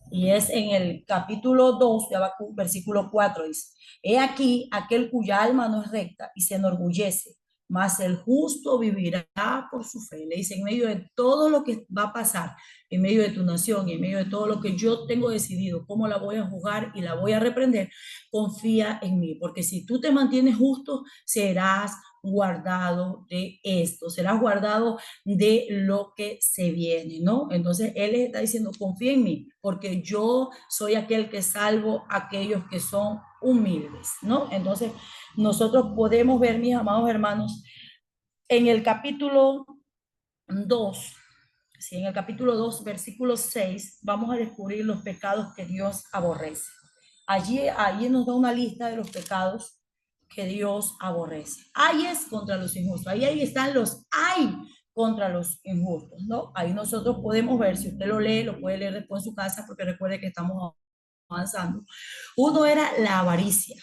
y es en el capítulo 2 de Habacuc, versículo 4, dice: He aquí aquel cuya alma no es recta y se enorgullece, mas el justo vivirá por su fe. Le dice, en medio de todo lo que va a pasar, en medio de tu nación y en medio de todo lo que yo tengo decidido, cómo la voy a juzgar y la voy a reprender, confía en mí, porque si tú te mantienes justo, serás guardado de esto, serás guardado de lo que se viene, ¿no? Entonces él les está diciendo, confía en mí, porque yo soy aquel que salvo a aquellos que son humildes, ¿no? Entonces nosotros podemos ver, mis amados hermanos, en el capítulo 2, sí, en el capítulo 2, versículo 6, vamos a descubrir los pecados que Dios aborrece. Allí nos da una lista de los pecados que Dios aborrece. Hay es contra los injustos. Ahí están los hay contra los injustos, ¿no? Ahí nosotros podemos ver, si usted lo lee, lo puede leer después en su casa, porque recuerde que estamos avanzando. Uno era la avaricia.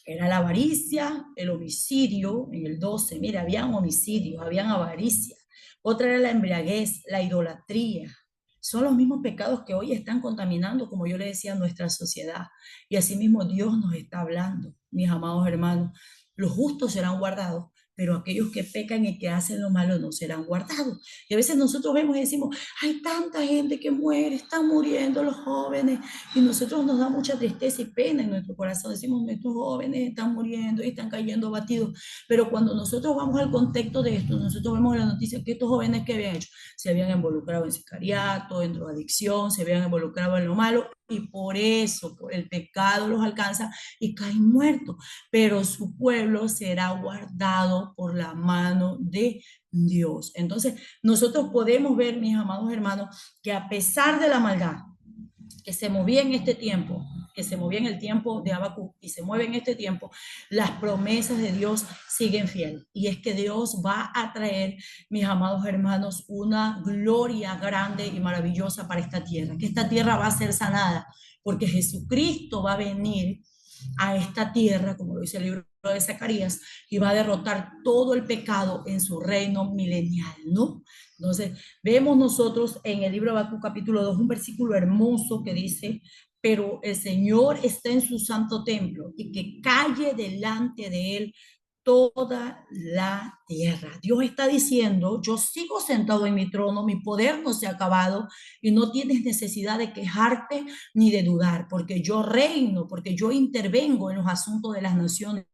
Era la avaricia, el homicidio, en el 12, mira, habían homicidios, habían avaricia. Otra era la embriaguez, la idolatría. Son los mismos pecados que hoy están contaminando, como yo le decía, nuestra sociedad. Y asimismo Dios nos está hablando, mis amados hermanos. Los justos serán guardados, pero aquellos que pecan y que hacen lo malo no serán guardados. Y a veces nosotros vemos y decimos, hay tanta gente que muere, están muriendo los jóvenes, y nosotros nos da mucha tristeza y pena en nuestro corazón. Decimos, nuestros jóvenes están muriendo y están cayendo abatidos. Pero cuando nosotros vamos al contexto de esto, nosotros vemos en la noticia que estos jóvenes que habían hecho, se habían involucrado en sicariato, en drogadicción, se habían involucrado en lo malo, y por eso, por el pecado los alcanza y caen muertos. Pero su pueblo será guardado por la mano de Dios. Entonces, nosotros podemos ver, mis amados hermanos, que a pesar de la maldad que se movía en este tiempo, que se movía en el tiempo de Habacuc y se mueve en este tiempo, las promesas de Dios siguen fiel. Y es que Dios va a traer, mis amados hermanos, una gloria grande y maravillosa para esta tierra, que esta tierra va a ser sanada, porque Jesucristo va a venir a esta tierra, como lo dice el libro de Zacarías, y va a derrotar todo el pecado en su reino milenial, ¿no? Entonces, vemos nosotros en el libro de Habacuc capítulo 2 un versículo hermoso que dice, pero el Señor está en su santo templo y que calle delante de él toda la tierra. Dios está diciendo, yo sigo sentado en mi trono, mi poder no se ha acabado y no tienes necesidad de quejarte ni de dudar, porque yo reino, porque yo intervengo en los asuntos de las naciones,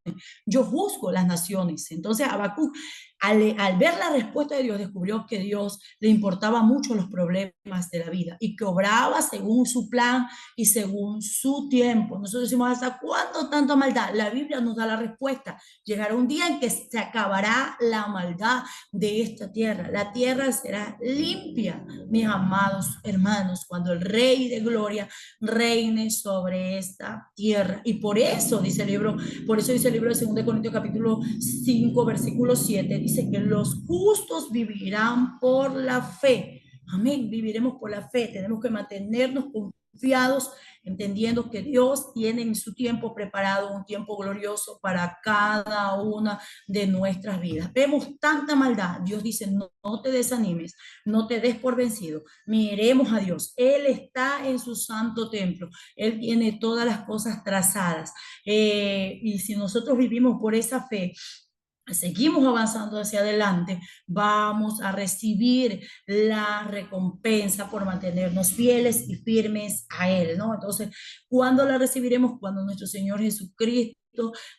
yo juzgo las naciones. Entonces Habacuc, al ver la respuesta de Dios, descubrió que Dios le importaba mucho los problemas de la vida y que obraba según su plan y según su tiempo. Nosotros decimos, ¿hasta cuándo tanta maldad? La Biblia nos da la respuesta. Llegará un día en que se acabará la maldad de esta tierra. La tierra será limpia, mis amados hermanos, cuando el Rey de Gloria reine sobre esta tierra. Y por eso dice el libro, por eso dice el libro de 2 Corintios capítulo 5, versículo 7, dice que los justos vivirán por la fe. Amén, viviremos por la fe. Tenemos que mantenernos confiados, entendiendo que Dios tiene en su tiempo preparado un tiempo glorioso para cada una de nuestras vidas. Vemos tanta maldad. Dios dice, no, no te desanimes, no te des por vencido. Miremos a Dios. Él está en su santo templo. Él tiene todas las cosas trazadas. Y si nosotros vivimos por esa fe, seguimos avanzando hacia adelante, vamos a recibir la recompensa por mantenernos fieles y firmes a Él, ¿no? Entonces, ¿cuándo la recibiremos? Cuando nuestro Señor Jesucristo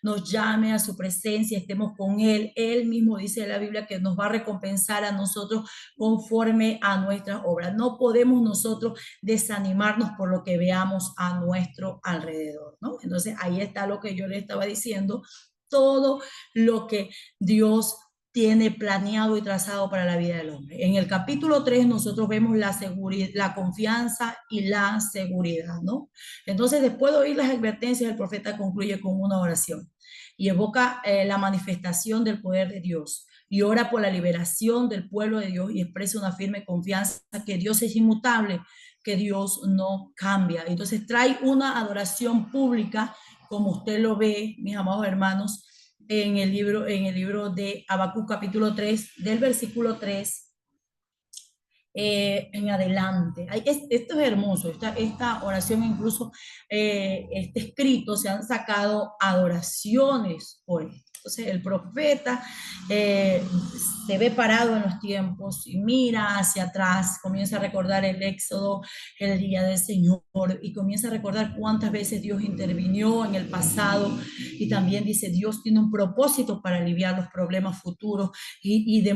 nos llame a su presencia, estemos con Él. Él mismo dice en la Biblia que nos va a recompensar a nosotros conforme a nuestras obras. No podemos nosotros desanimarnos por lo que veamos a nuestro alrededor, ¿no? Entonces, ahí está lo que yo le estaba diciendo, todo lo que Dios tiene planeado y trazado para la vida del hombre. En el capítulo 3 nosotros vemos la seguridad, la confianza y la seguridad, ¿no? Entonces, después de oír las advertencias, el profeta concluye con una oración y evoca la manifestación del poder de Dios y ora por la liberación del pueblo de Dios y expresa una firme confianza que Dios es inmutable, que Dios no cambia. Entonces trae una adoración pública, como usted lo ve, mis amados hermanos, en el libro de Habacuc capítulo 3, del versículo 3 en adelante. Esto es hermoso, esta oración incluso, este escrito, se han sacado adoraciones por esto. Entonces el profeta se ve parado en los tiempos y mira hacia atrás, comienza a recordar el éxodo, el día del Señor, y comienza a recordar cuántas veces Dios intervinió en el pasado, y también dice, Dios tiene un propósito para aliviar los problemas futuros, y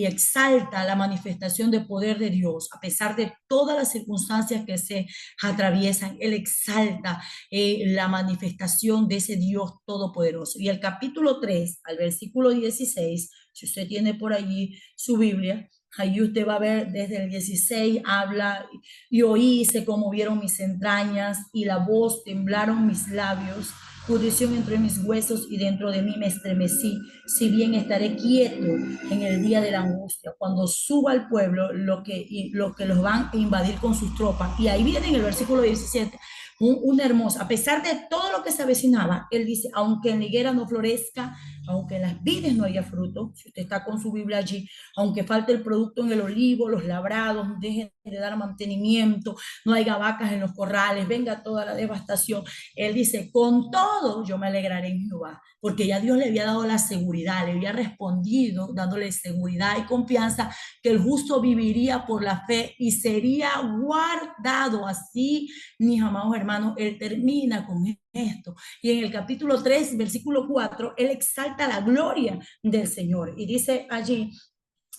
exalta la manifestación de poder de Dios, a pesar de todas las circunstancias que se atraviesan. Él exalta la manifestación de ese Dios todopoderoso. Y el capítulo 3, al versículo 16, si usted tiene por allí su Biblia, ahí usted va a ver desde el 16, habla, y oí, se conmovieron mis entrañas, y la voz temblaron mis labios, pudrición entre mis huesos, y dentro de mí me estremecí. Si bien estaré quieto en el día de la angustia, cuando suba al pueblo lo que los van a invadir con sus tropas. Y ahí viene en el versículo 17, un hermoso, a pesar de todo lo que se avecinaba, él dice, aunque en la higuera no florezca, aunque en las vides no haya fruto, si usted está con su Biblia allí, aunque falte el producto en el olivo, los labrados dejen de dar mantenimiento, no haya vacas en los corrales, venga toda la devastación, él dice, con todo yo me alegraré en Jehová, porque ya Dios le había dado la seguridad, le había respondido dándole seguridad y confianza que el justo viviría por la fe y sería guardado. Así, mis amados hermanos, él termina con esto. Y en el capítulo 3, versículo 4, él exalta la gloria del Señor y dice allí,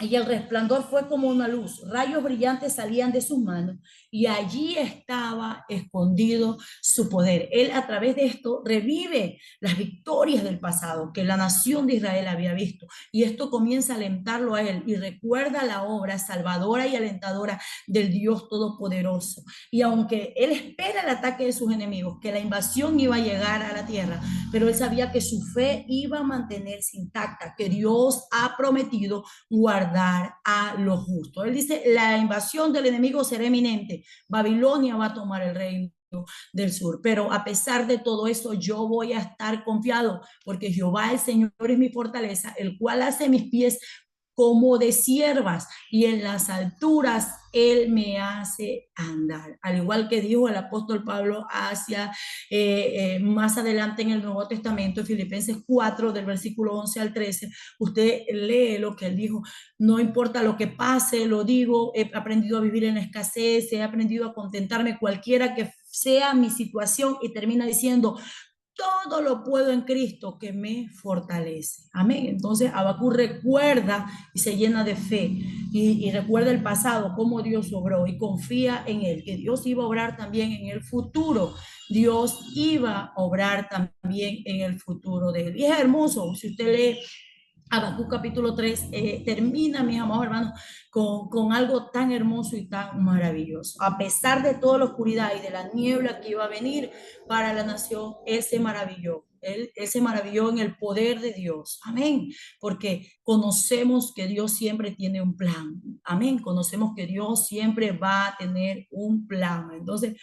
y el resplandor fue como una luz, rayos brillantes salían de sus manos y allí estaba escondido su poder. Él a través de esto revive las victorias del pasado que la nación de Israel había visto, y esto comienza a alentarlo a él y recuerda la obra salvadora y alentadora del Dios Todopoderoso. Y aunque él espera el ataque de sus enemigos, que la invasión iba a llegar a la tierra, pero él sabía que su fe iba a mantenerse intacta, que Dios ha prometido guardar a los justos. Él dice, la invasión del enemigo será eminente. Babilonia va a tomar el reino del sur, pero a pesar de todo eso yo voy a estar confiado, porque Jehová el Señor es mi fortaleza, el cual hace mis pies como de siervas, y en las alturas él me hace andar. Al igual que dijo el apóstol Pablo hacia más adelante en el Nuevo Testamento, Filipenses 4, del versículo 11 al 13, usted lee lo que él dijo, no importa lo que pase, lo digo, he aprendido a vivir en la escasez, he aprendido a contentarme cualquiera que sea mi situación, y termina diciendo, todo lo puedo en Cristo que me fortalece. Amén. Entonces Habacuc recuerda y se llena de fe y recuerda el pasado, cómo Dios obró, y confía en él, que Dios iba a obrar también en el futuro. Dios iba a obrar también en el futuro de él. Y es hermoso, si usted lee Habacuc capítulo 3, termina, mis amados hermanos, con algo tan hermoso y tan maravilloso. A pesar de toda la oscuridad y de la niebla que iba a venir para la nación, él se maravilló. Él se maravilló en el poder de Dios. Amén. Porque conocemos que Dios siempre tiene un plan. Amén. Conocemos que Dios siempre va a tener un plan. Entonces,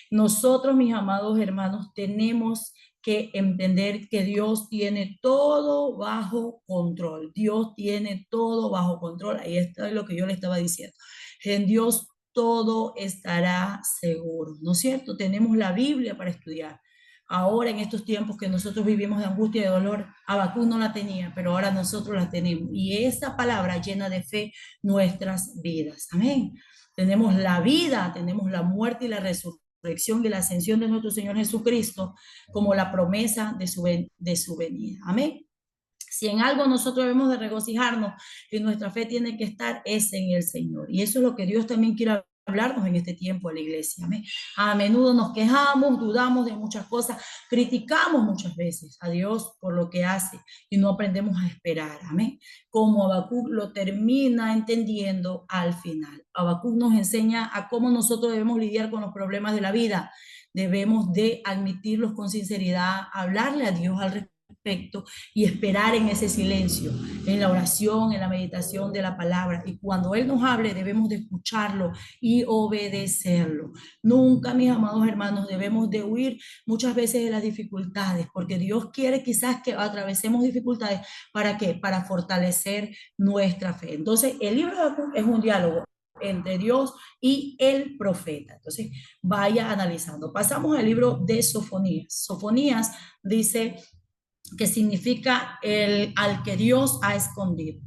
nosotros, mis amados hermanos, tenemos que entender que Dios tiene todo bajo control. Dios tiene todo bajo control. Ahí está lo que yo le estaba diciendo. En Dios todo estará seguro, ¿no es cierto? Tenemos la Biblia para estudiar. Ahora, en estos tiempos que nosotros vivimos de angustia y de dolor, Habacuc no la tenía, pero ahora nosotros la tenemos. Y esa palabra llena de fe nuestras vidas. Amén. Tenemos la vida, tenemos la muerte y la resurrección y la ascensión de nuestro Señor Jesucristo como la promesa de su venida. Amén. Si en algo nosotros debemos de regocijarnos y nuestra fe tiene que estar, es en el Señor. Y eso es lo que Dios también quiere hablarnos en este tiempo a la iglesia. Amén. A menudo nos quejamos, dudamos de muchas cosas, criticamos muchas veces a Dios por lo que hace y no aprendemos a esperar. Amén. Como Habacuc lo termina entendiendo al final. Habacuc nos enseña a cómo nosotros debemos lidiar con los problemas de la vida. Debemos de admitirlos con sinceridad, hablarle a Dios al respecto y esperar en ese silencio, en la oración, en la meditación de la palabra. Y cuando Él nos hable, debemos de escucharlo y obedecerlo. Nunca, mis amados hermanos, debemos de huir muchas veces de las dificultades, porque Dios quiere quizás que atravesemos dificultades. ¿Para qué? Para fortalecer nuestra fe. Entonces, el libro de Habacuc es un diálogo entre Dios y el profeta. Entonces, vaya analizando. Pasamos al libro de Sofonías. Sofonías dice que significa el al que Dios ha escondido.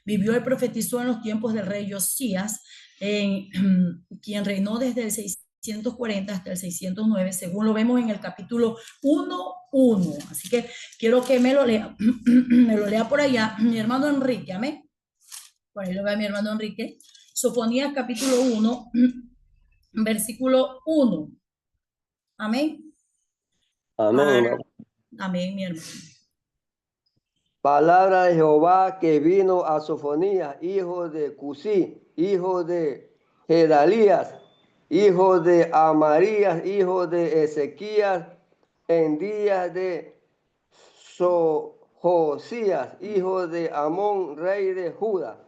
Vivió y profetizó en los tiempos del rey Josías, quien reinó desde el 640 hasta el 609, según lo vemos en el capítulo 1:1. Así que quiero que me lo lea, me lo lea por allá mi hermano Enrique, amén. Por ahí lo ve mi hermano Enrique. Sofonías capítulo 1, versículo 1. Amén. Amén. Amén, mi hermano. Palabra de Jehová que vino a Sofonías, hijo de Cusí, hijo de Gedalías, hijo de Amarías, hijo de Ezequías, en días de Josías, hijo de Amón, rey de Judá.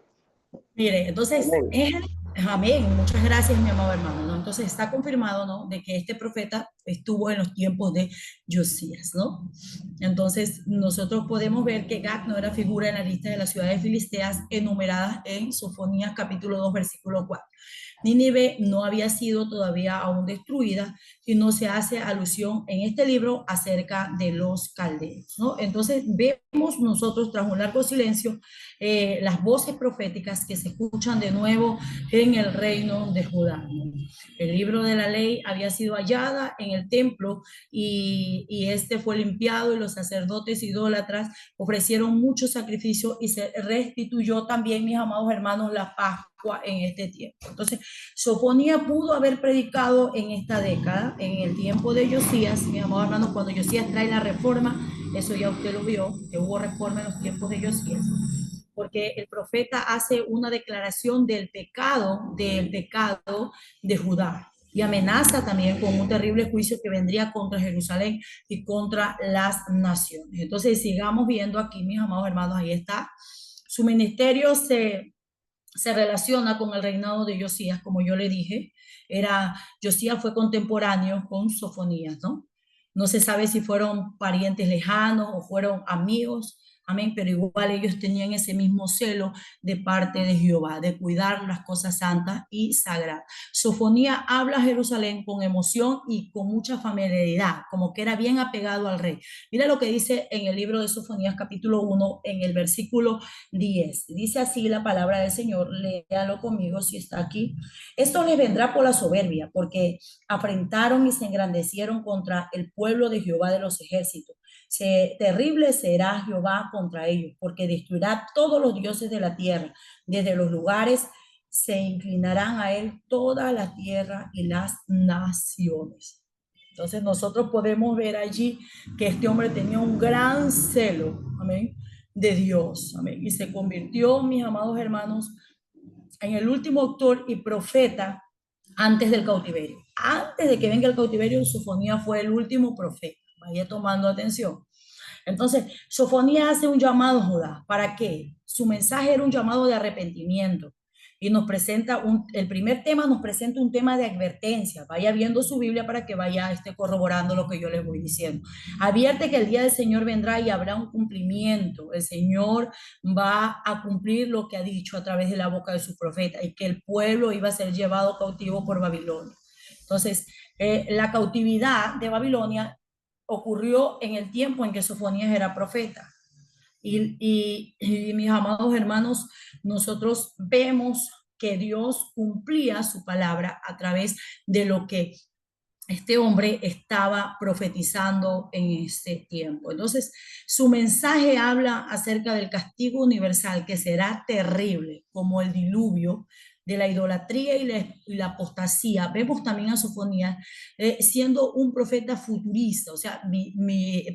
Mire, entonces, Amén. amén, muchas gracias, mi amado hermano, ¿no? Entonces está confirmado, ¿no? De que este profeta estuvo en los tiempos de Josías, ¿no? Entonces, nosotros podemos ver que Gad no era figura en la lista de las ciudades filisteas enumeradas en Sofonías capítulo 2, versículo 4. Nínive no había sido todavía aún destruida y no se hace alusión en este libro acerca de los caldeos, ¿no? Entonces vemos nosotros tras un largo silencio las voces proféticas que se escuchan de nuevo en el reino de Judá, ¿no? El libro de la ley había sido hallada en el templo y este fue limpiado y los sacerdotes idólatras ofrecieron mucho sacrificio y se restituyó también, mis amados hermanos, la Pascua en este tiempo. Entonces, Sofonía pudo haber predicado en esta década, en el tiempo de Josías, mis amados hermanos, cuando Josías trae la reforma, eso ya usted lo vio, que hubo reforma en los tiempos de Josías, porque el profeta hace una declaración del pecado de Judá y amenaza también con un terrible juicio que vendría contra Jerusalén y contra las naciones. Entonces, sigamos viendo aquí, mis amados hermanos, ahí está. Su ministerio se relaciona con el reinado de Josías, como yo le dije. Josías fue contemporáneo con Sofonías, ¿no? No se sabe si fueron parientes lejanos o fueron amigos, amén, pero igual ellos tenían ese mismo celo de parte de Jehová, de cuidar las cosas santas y sagradas. Sofonía habla a Jerusalén con emoción y con mucha familiaridad, como que era bien apegado al rey. Mira lo que dice en el libro de Sofonías capítulo 1, en el versículo 10. Dice así la palabra del Señor, léalo conmigo si está aquí. Esto les vendrá por la soberbia, porque afrentaron y se engrandecieron contra el pueblo de Jehová de los ejércitos. Terrible será Jehová contra ellos, porque destruirá todos los dioses de la tierra. Desde los lugares se inclinarán a él toda la tierra y las naciones. Entonces nosotros podemos ver allí que este hombre tenía un gran celo, amén, de Dios, amén, y se convirtió, mis amados hermanos, en el último autor y profeta antes del cautiverio. Antes de que venga el cautiverio, Sofonía fue el último profeta. Vaya tomando atención. Entonces, Sofonía hace un llamado a Judá. ¿Para qué? Su mensaje era un llamado de arrepentimiento. Y nos presenta el primer tema, nos presenta un tema de advertencia. Vaya viendo su Biblia para que vaya corroborando lo que yo les voy diciendo. Advierte que el día del Señor vendrá y habrá un cumplimiento. El Señor va a cumplir lo que ha dicho a través de la boca de su profeta y que el pueblo iba a ser llevado cautivo por Babilonia. Entonces, la cautividad de Babilonia ocurrió en el tiempo en que Sofonías era profeta. Y mis amados hermanos, nosotros vemos que Dios cumplía su palabra a través de lo que este hombre estaba profetizando en este tiempo. Entonces, su mensaje habla acerca del castigo universal que será terrible, como el diluvio de la idolatría y la apostasía. Vemos también a Sofonías siendo un profeta futurista, o sea,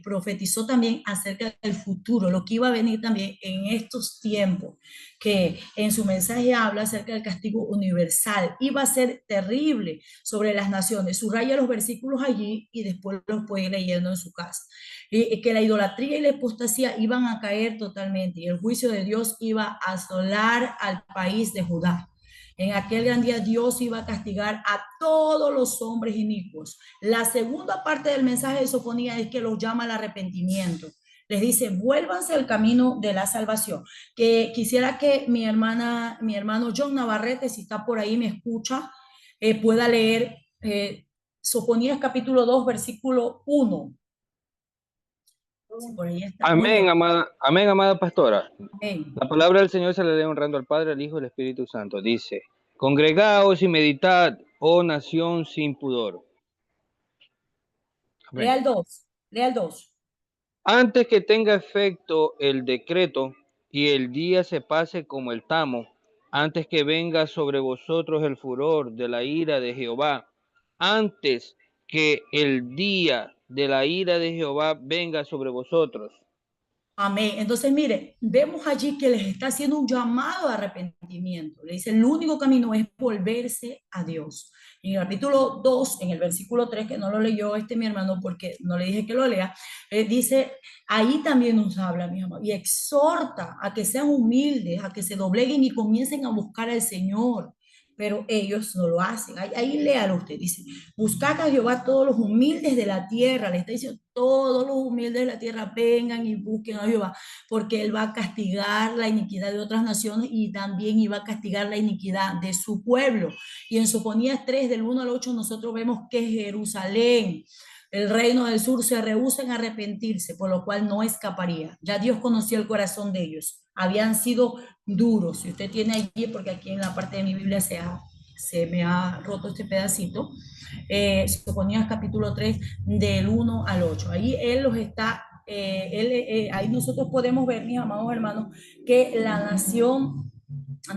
profetizó también acerca del futuro, lo que iba a venir también en estos tiempos, que en su mensaje habla acerca del castigo universal. Iba a ser terrible sobre las naciones. Subraya los versículos allí y después los puede ir leyendo en su casa. Que la idolatría y la apostasía iban a caer totalmente y el juicio de Dios iba a asolar al país de Judá. En aquel gran día Dios iba a castigar a todos los hombres inicuos. La segunda parte del mensaje de Sofonías es que los llama al arrepentimiento. Les dice, vuélvanse al camino de la salvación. Que quisiera que mi hermano John Navarrete, si está por ahí, me escucha, pueda leer Sofonías capítulo 2, versículo 1. Si por ahí está. Amén, amada pastora. Amén. La palabra del Señor se le lee honrando al Padre, al Hijo y al Espíritu Santo. Dice, congregaos y meditad, oh nación sin pudor. Amén. Lea el 2. Lea el 2. Antes que tenga efecto el decreto y el día se pase como el tamo, antes que venga sobre vosotros el furor de la ira de Jehová, antes que el día de la ira de Jehová venga sobre vosotros. Amén. Entonces, mire, vemos allí que les está haciendo un llamado a arrepentimiento. Le dice, el único camino es volverse a Dios. En el capítulo 2, en el versículo 3, que no lo leyó mi hermano porque no le dije que lo lea, dice, ahí también nos habla, mi amor, y exhorta a que sean humildes, a que se dobleguen y comiencen a buscar al Señor. Pero ellos no lo hacen. Ahí léalo usted, dice, buscad a Jehová todos los humildes de la tierra. Le está diciendo, todos los humildes de la tierra vengan y busquen a Jehová, porque Él va a castigar la iniquidad de otras naciones y también iba a castigar la iniquidad de su pueblo. Y en Sofonías 3, del 1 al 8, nosotros vemos que Jerusalén, el reino del sur, se rehúsa en arrepentirse, por lo cual no escaparía. Ya Dios conocía el corazón de ellos. Habían sido duros. Si usted tiene allí, porque aquí en la parte de mi Biblia se me ha roto este pedacito, Sofonías capítulo 3, del 1 al 8. Ahí Él los está, ahí nosotros podemos ver, mis amados hermanos, que la nación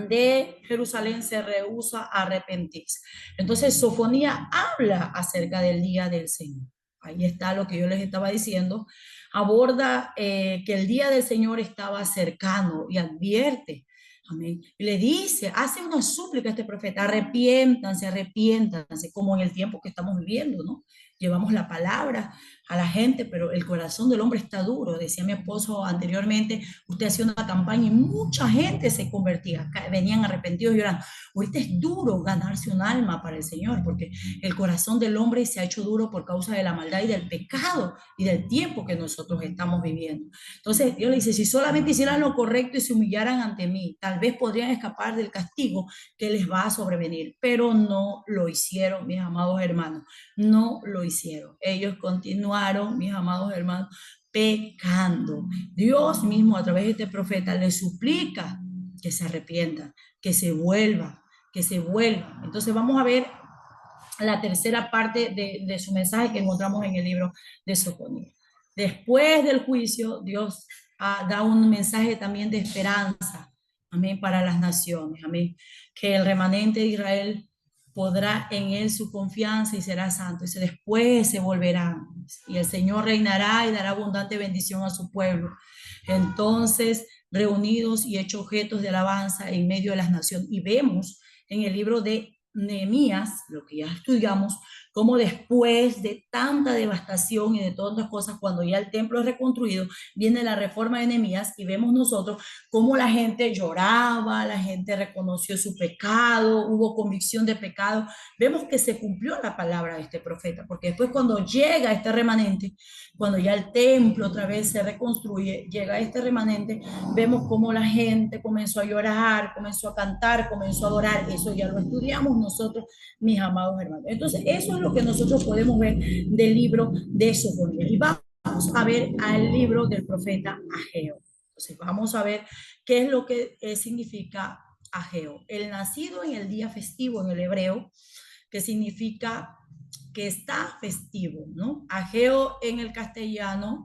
de Jerusalén se rehúsa a arrepentirse. Entonces, Sofonías habla acerca del día del Señor. Ahí está lo que yo les estaba diciendo. Aborda que el día del Señor estaba cercano y advierte. Amén. Y le dice, hace una súplica a este profeta, arrepiéntanse, arrepiéntanse, como en el tiempo que estamos viviendo, ¿no? Llevamos la palabra a la gente, pero el corazón del hombre está duro. Decía mi esposo anteriormente, usted hacía una campaña y mucha gente se convertía, venían arrepentidos y llorando. Ahorita es duro ganarse un alma para el Señor, porque el corazón del hombre se ha hecho duro por causa de la maldad y del pecado y del tiempo que nosotros estamos viviendo. Entonces Dios le dice, si solamente hicieran lo correcto y se humillaran ante mí, tal vez podrían escapar del castigo que les va a sobrevenir, pero no lo hicieron, mis amados hermanos, no lo hicieron. Ellos continuaron, mis amados hermanos, pecando. Dios mismo a través de este profeta les suplica que se arrepientan, que se vuelvan, que se vuelvan. Entonces vamos a ver la tercera parte de su mensaje que encontramos en el libro de Sofonías. Después del juicio, Dios da un mensaje también de esperanza, amén, para las naciones, amén, que el remanente de Israel podrá en él su confianza y será santo. Y después se volverán y el Señor reinará y dará abundante bendición a su pueblo. Entonces, reunidos y hechos objetos de alabanza en medio de las naciones. Y vemos en el libro de Nehemías, lo que ya estudiamos, como después de tanta devastación y de todas las cosas, cuando ya el templo es reconstruido, viene la reforma de Nehemías y vemos nosotros cómo la gente lloraba, la gente reconoció su pecado, hubo convicción de pecado. Vemos que se cumplió la palabra de este profeta, porque después cuando llega este remanente, cuando ya el templo otra vez se reconstruye, llega este remanente, vemos cómo la gente comenzó a llorar, comenzó a cantar, comenzó a adorar. Eso ya lo estudiamos nosotros, mis amados hermanos. Entonces, eso es lo que nosotros podemos ver del libro de Sofonías. Y vamos a ver al libro del profeta Ageo. Entonces, vamos a ver qué es lo que significa Ageo. El nacido en el día festivo en el hebreo, que significa que está festivo, ¿no? Ageo en el castellano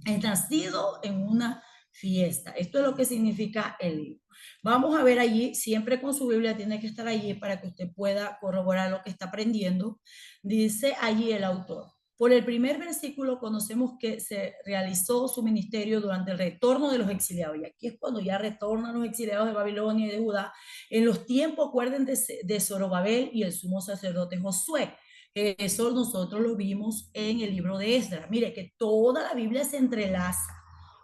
es nacido en una fiesta. Esto es lo que significa el libro. Vamos a ver allí, siempre con su Biblia tiene que estar allí para que usted pueda corroborar lo que está aprendiendo. Dice allí el autor: por el primer versículo conocemos que se realizó su ministerio durante el retorno de los exiliados. Y aquí es cuando ya retornan los exiliados de Babilonia y de Judá, en los tiempos, acuérdense, de Zorobabel y el sumo sacerdote Josué. Eso nosotros lo vimos en el libro de Esdras. Mire que toda la Biblia se entrelaza.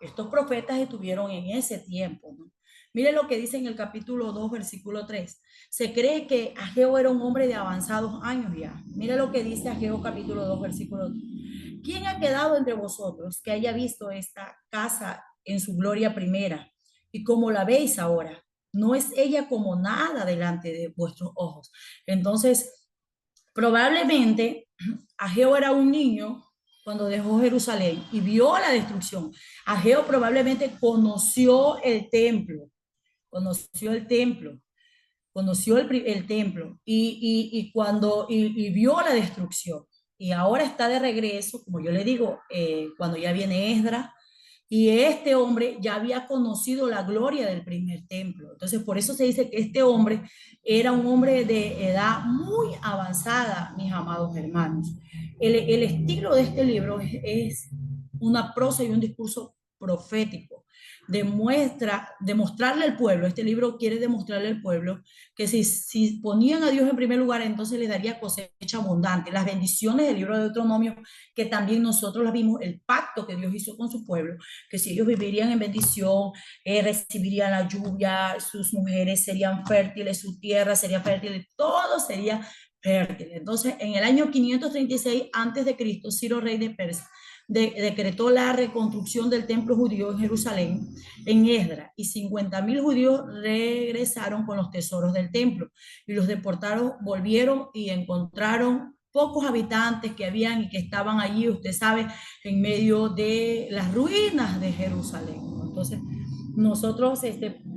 Estos profetas estuvieron en ese tiempo, ¿no? Mire lo que dice en el capítulo 2, versículo 3. Se cree que Ageo era un hombre de avanzados años ya. Mire lo que dice Ageo capítulo 2, versículo 3. ¿Quién ha quedado entre vosotros que haya visto esta casa en su gloria primera? Y como la veis ahora, no es ella como nada delante de vuestros ojos. Entonces, probablemente Ageo era un niño cuando dejó Jerusalén y vio la destrucción. Ageo probablemente conoció el templo, el templo y vio la destrucción. Y ahora está de regreso, como yo le digo, cuando ya viene Esdras, y este hombre ya había conocido la gloria del primer templo. Entonces, por eso se dice que este hombre era un hombre de edad muy avanzada, mis amados hermanos. El estilo de este libro es una prosa y un discurso profético. Demostrarle al pueblo, este libro quiere demostrarle al pueblo que si ponían a Dios en primer lugar, entonces les daría cosecha abundante. Las bendiciones del libro de Deuteronomio, que también nosotros las vimos, el pacto que Dios hizo con su pueblo, que si ellos vivirían en bendición, recibirían la lluvia, sus mujeres serían fértiles, su tierra sería fértil, todo sería fértil. Entonces, en el año 536 antes de Cristo, Ciro, rey de Persia, decretó la reconstrucción del templo judío en Jerusalén en Esdras, y 50.000 judíos regresaron con los tesoros del templo, y los deportados volvieron y encontraron pocos habitantes que habían y que estaban allí, usted sabe, en medio de las ruinas de Jerusalén. Entonces, nosotros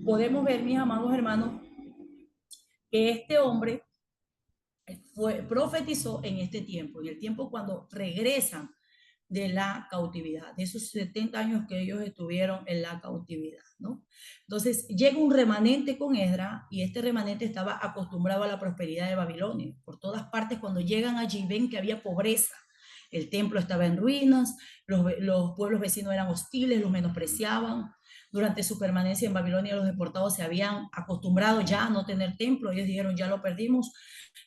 podemos ver, mis amados hermanos, que este hombre profetizó en este tiempo, en el tiempo cuando regresan de la cautividad, de esos 70 años que ellos estuvieron en la cautividad, ¿no? Entonces llega un remanente con Esdras, y este remanente estaba acostumbrado a la prosperidad de Babilonia. Por todas partes, cuando llegan allí, ven que había pobreza. El templo estaba en ruinas, los pueblos vecinos eran hostiles, los menospreciaban. Durante su permanencia en Babilonia, los deportados se habían acostumbrado ya a no tener templo. Ellos dijeron, ya lo perdimos,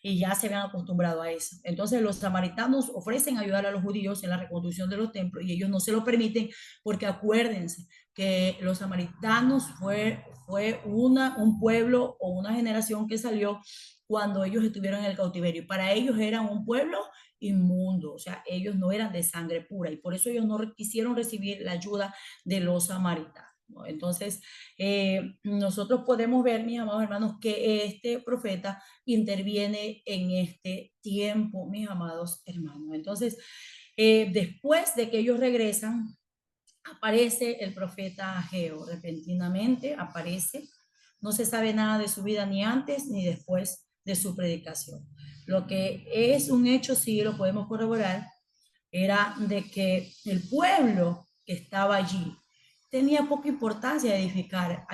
y ya se habían acostumbrado a eso. Entonces los samaritanos ofrecen ayudar a los judíos en la reconstrucción de los templos, y ellos no se lo permiten, porque acuérdense que los samaritanos fue un pueblo o una generación que salió cuando ellos estuvieron en el cautiverio. Para ellos eran un pueblo inmundo, o sea, ellos no eran de sangre pura, y por eso ellos no quisieron recibir la ayuda de los samaritanos. Entonces, nosotros podemos ver, mis amados hermanos, que este profeta interviene en este tiempo, mis amados hermanos. Entonces, después de que ellos regresan, aparece el profeta Ageo, repentinamente aparece. No se sabe nada de su vida ni antes ni después de su predicación. Lo que es un hecho, sí lo podemos corroborar, era de que el pueblo que estaba allí tenía poca importancia edificar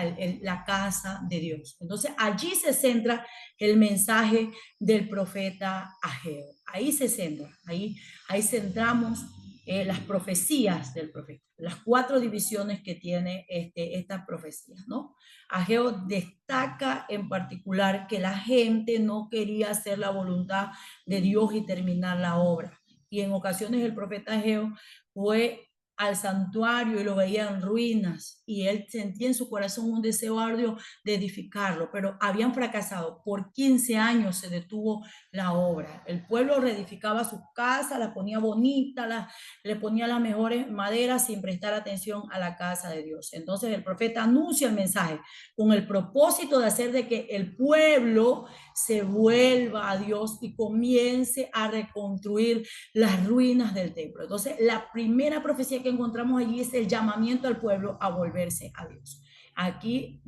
la casa de Dios. Entonces allí se centra el mensaje del profeta Ageo. Ahí se centra, ahí centramos las profecías del profeta, las 4 divisiones que tiene estas profecías, ¿no? Ageo destaca en particular que la gente no quería hacer la voluntad de Dios y terminar la obra. Y en ocasiones el profeta Ageo fue al santuario y lo veía en ruinas, y él sentía en su corazón un deseo arduo de edificarlo, pero habían fracasado. Por 15 años se detuvo la obra. El pueblo reedificaba sus casas, las ponía bonitas, le ponía las mejores maderas sin prestar atención a la casa de Dios. Entonces el profeta anuncia el mensaje con el propósito de hacer de que el pueblo se vuelva a Dios y comience a reconstruir las ruinas del templo. Entonces, la primera profecía que encontramos allí es el llamamiento al pueblo a volverse a Dios. Aquí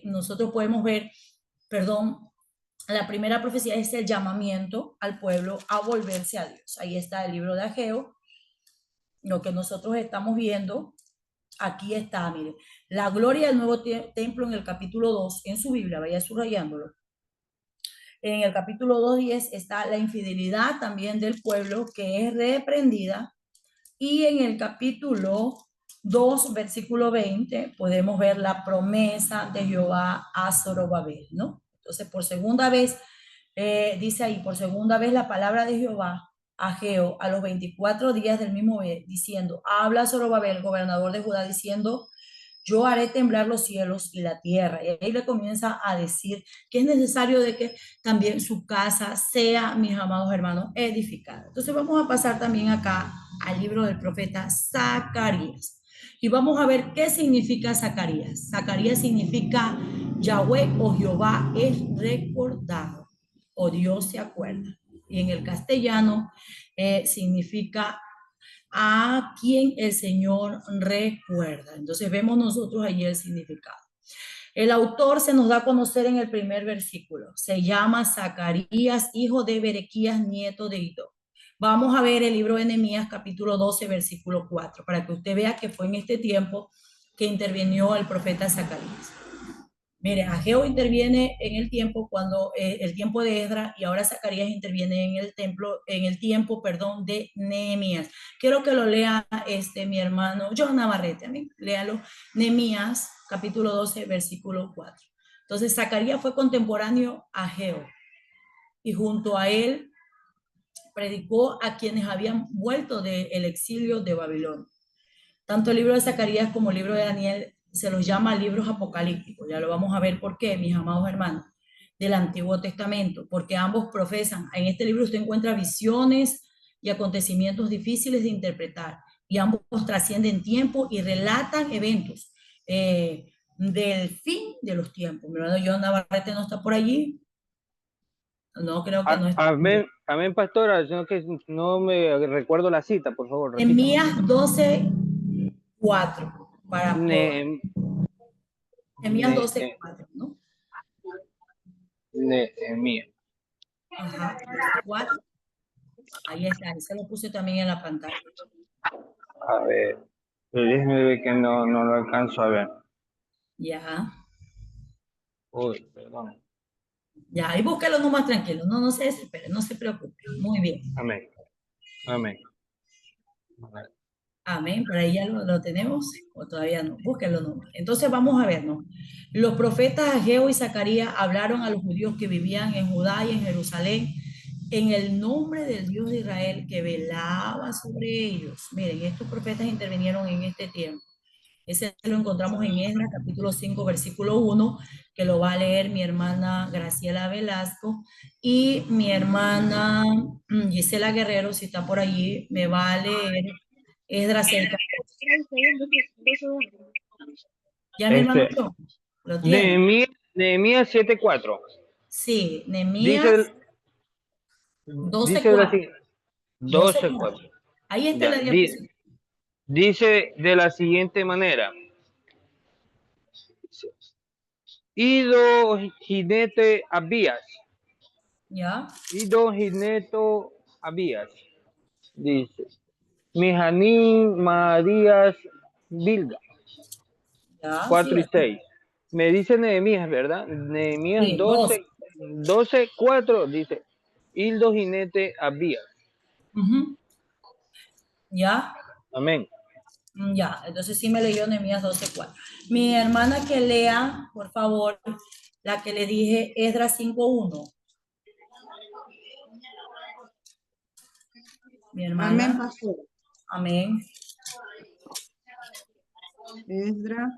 nosotros podemos ver, la primera profecía es el llamamiento al pueblo a volverse a Dios. Ahí está el libro de Ageo. Lo que nosotros estamos viendo Aquí está, mire. La gloria del nuevo templo en el capítulo 2, en su Biblia, vaya subrayándolo. En el capítulo 2:10 está la infidelidad también del pueblo que es reprendida. Y en el capítulo 2, versículo 20, podemos ver la promesa de Jehová a Zorobabel, ¿no? Entonces, por segunda vez, dice ahí, por segunda vez la palabra de Jehová a Geo a los 24 días del mismo mes, diciendo, habla Zorobabel, gobernador de Judá, diciendo, yo haré temblar los cielos y la tierra. Y ahí le comienza a decir que es necesario de que también su casa sea, mis amados hermanos, edificada. Entonces vamos a pasar también acá al libro del profeta Zacarías. Y vamos a ver qué significa Zacarías. Zacarías significa Yahweh o Jehová es recordado o Dios se acuerda. Y en el castellano significa a quien el Señor recuerda. Entonces vemos nosotros allí el significado. El autor se nos da a conocer en el primer versículo. Se llama Zacarías, hijo de Berequías, nieto de Iddo. Vamos a ver el libro de Nehemías, capítulo 12, versículo 4, para que usted vea que fue en este tiempo que intervino el profeta Zacarías. Mire, Ageo interviene en el tiempo cuando el tiempo de Esdras y ahora Zacarías interviene en el templo, en el tiempo, perdón, de Nehemías. Quiero que lo lea mi hermano John Navarrete, amén. Léalo. Nehemías, capítulo 12, versículo 4. Entonces, Zacarías fue contemporáneo a Ageo y junto a él predicó a quienes habían vuelto del exilio de Babilonia. Tanto el libro de Zacarías como el libro de Daniel se los llama libros apocalípticos. Ya lo vamos a ver por qué, mis amados hermanos, del Antiguo Testamento, porque ambos profesan. En este libro usted encuentra visiones y acontecimientos difíciles de interpretar, y ambos trascienden tiempo y relatan eventos del fin de los tiempos. Mi hermano John Navarrete no está por allí. No, creo que no está. Amén, amén, pastora, sino que no me recuerdo la cita, por favor. Nehemías 12:4 para Ne, Nehemías ne, 12:4, ¿no? Nehemías. Ajá, 4. Ahí está, ahí se lo puse también en la pantalla. A ver, déjeme ver que no lo alcanzo a ver. Ya, Uy, perdón. ya, ahí búsquelo nomás tranquilo, no se desespere, no se preocupe. Muy bien. Amén, amén. Amén, por ahí ya lo tenemos, o todavía no, búsquelo nomás. Entonces vamos a ver, ¿no? Los profetas Ageo y Zacarías hablaron a los judíos que vivían en Judá y en Jerusalén en el nombre del Dios de Israel que velaba sobre ellos. Miren, estos profetas intervinieron en este tiempo. Ese lo encontramos en Esdras, capítulo 5, versículo 1, que lo va a leer mi hermana Graciela Velasco y mi hermana Gisela Guerrero, si está por allí, me va a leer Esdras 6. Ya mi hermano John, ¿lo tiene? Nehemías 7:4. Sí, Nehemías Dice, dice 12:4. 12:4. Ahí está Ya, la diapositiva. dice de la siguiente manera. Ido jinete Abías. ¿Ya? Ido jineto Abías. Dice. Mijanín Marías Bilga. ¿Ya? Sí, 4 y 6. Me dice Nehemías, ¿verdad? Nehemías sí, 12. 12:4 dice. Hildo jinete Abías. ¿Ya? Amén. Ya, entonces sí me leyó Nehemías 12:4. Mi hermana que lea, por favor, la que le dije, Esdras 5:1. Mi Amén, hermana, pastor. amén. Esdras.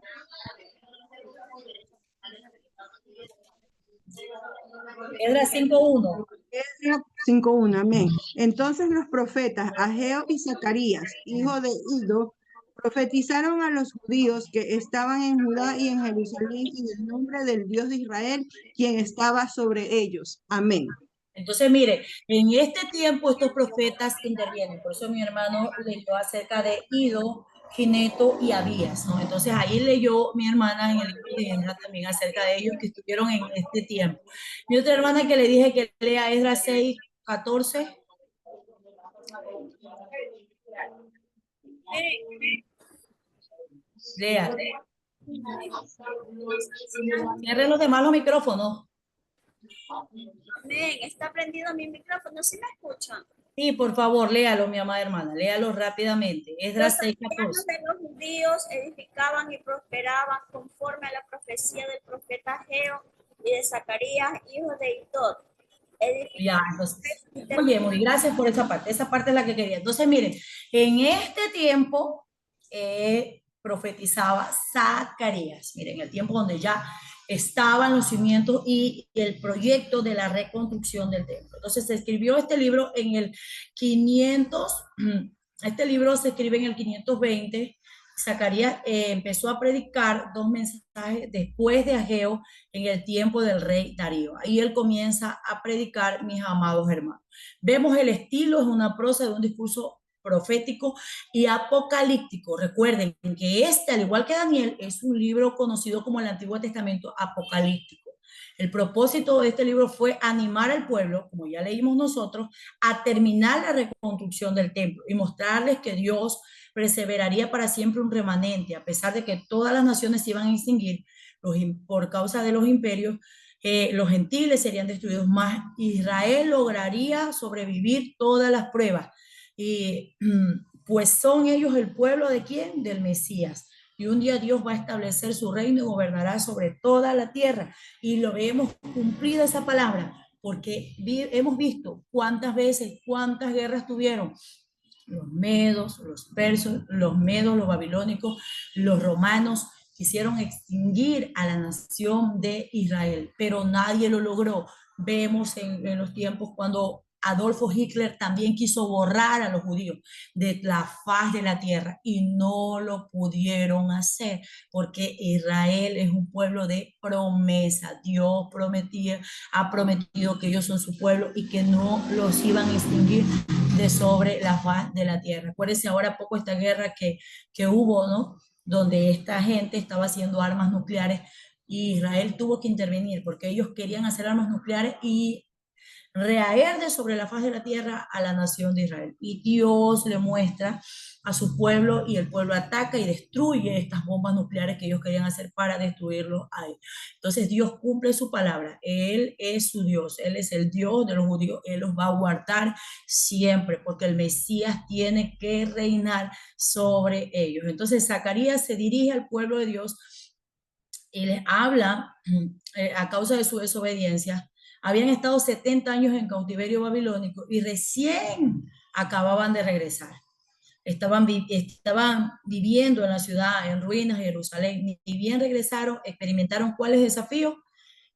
Esdras 5:1. Esdras 5:1, amén. Entonces los profetas Ageo y Zacarías, hijo de Ido, profetizaron a los judíos que estaban en Judá y en Jerusalén en el nombre del Dios de Israel, quien estaba sobre ellos. Amén. Entonces, mire, en este tiempo estos profetas intervienen. Por eso mi hermano leyó acerca de Ido, Gineto y Abías, ¿no? Entonces ahí leyó mi hermana en el libro de Esdras también acerca de ellos que estuvieron en este tiempo. Mi otra hermana que le dije que lea Esdras 6:14. Lea. Cierre los demás los micrófonos. Amén. Está prendido mi micrófono. ¿Sí me escuchan? Sí, por favor, léalo, mi amada hermana. Léalo rápidamente. Esdras Los 6:14. ancianos de los judíos edificaban y prosperaban conforme a la profecía del profeta Ageo y de Zacarías, hijo de Idod. Ya, entonces, oye, muy gracias por esa parte es la que quería. Entonces, miren, en este tiempo profetizaba Zacarías, miren, el tiempo donde ya estaban los cimientos y el proyecto de la reconstrucción del templo. Entonces, se escribió este libro en el 500, este libro se escribe en el 520. Zacarías empezó a predicar 2 mensajes después de Ageo en el tiempo del rey Darío. Ahí él comienza a predicar, mis amados hermanos. Vemos el estilo, es una prosa de un discurso profético y apocalíptico. Recuerden que este, al igual que Daniel, es un libro conocido como el Antiguo Testamento apocalíptico. El propósito de este libro fue animar al pueblo, como ya leímos nosotros, a terminar la reconstrucción del templo y mostrarles que Dios perseveraría para siempre un remanente, a pesar de que todas las naciones se iban a extinguir por causa de los imperios, los gentiles serían destruidos, más Israel lograría sobrevivir todas las pruebas. Y pues son ellos el pueblo de ¿quién? Del Mesías. Y un día Dios va a establecer su reino y gobernará sobre toda la tierra. Y lo hemos cumplido esa palabra, porque hemos visto cuántas veces, cuántas guerras tuvieron los medos, los persos, los medos, los babilónicos, los romanos. Quisieron extinguir a la nación de Israel, pero nadie lo logró. Vemos en los tiempos cuando Adolfo Hitler también quiso borrar a los judíos de la faz de la tierra y no lo pudieron hacer porque Israel es un pueblo de promesa. Dios ha prometido que ellos son su pueblo y que no los iban a extinguir de sobre la faz de la tierra. Acuérdense ahora poco esta guerra que hubo, ¿no? Donde esta gente estaba haciendo armas nucleares y Israel tuvo que intervenir porque ellos querían hacer armas nucleares y raer de sobre la faz de la tierra a la nación de Israel. Y Dios le muestra a su pueblo y el pueblo ataca y destruye estas bombas nucleares que ellos querían hacer para destruirlo a él. Entonces Dios cumple su palabra. Él es su Dios. Él es el Dios de los judíos. Él los va a guardar siempre porque el Mesías tiene que reinar sobre ellos. Entonces Zacarías se dirige al pueblo de Dios y les habla a causa de su desobediencia. Habían estado 70 años en cautiverio babilónico y recién acababan de regresar. Estaban viviendo en la ciudad, en ruinas, Jerusalén. Ni bien regresaron, experimentaron cuáles desafíos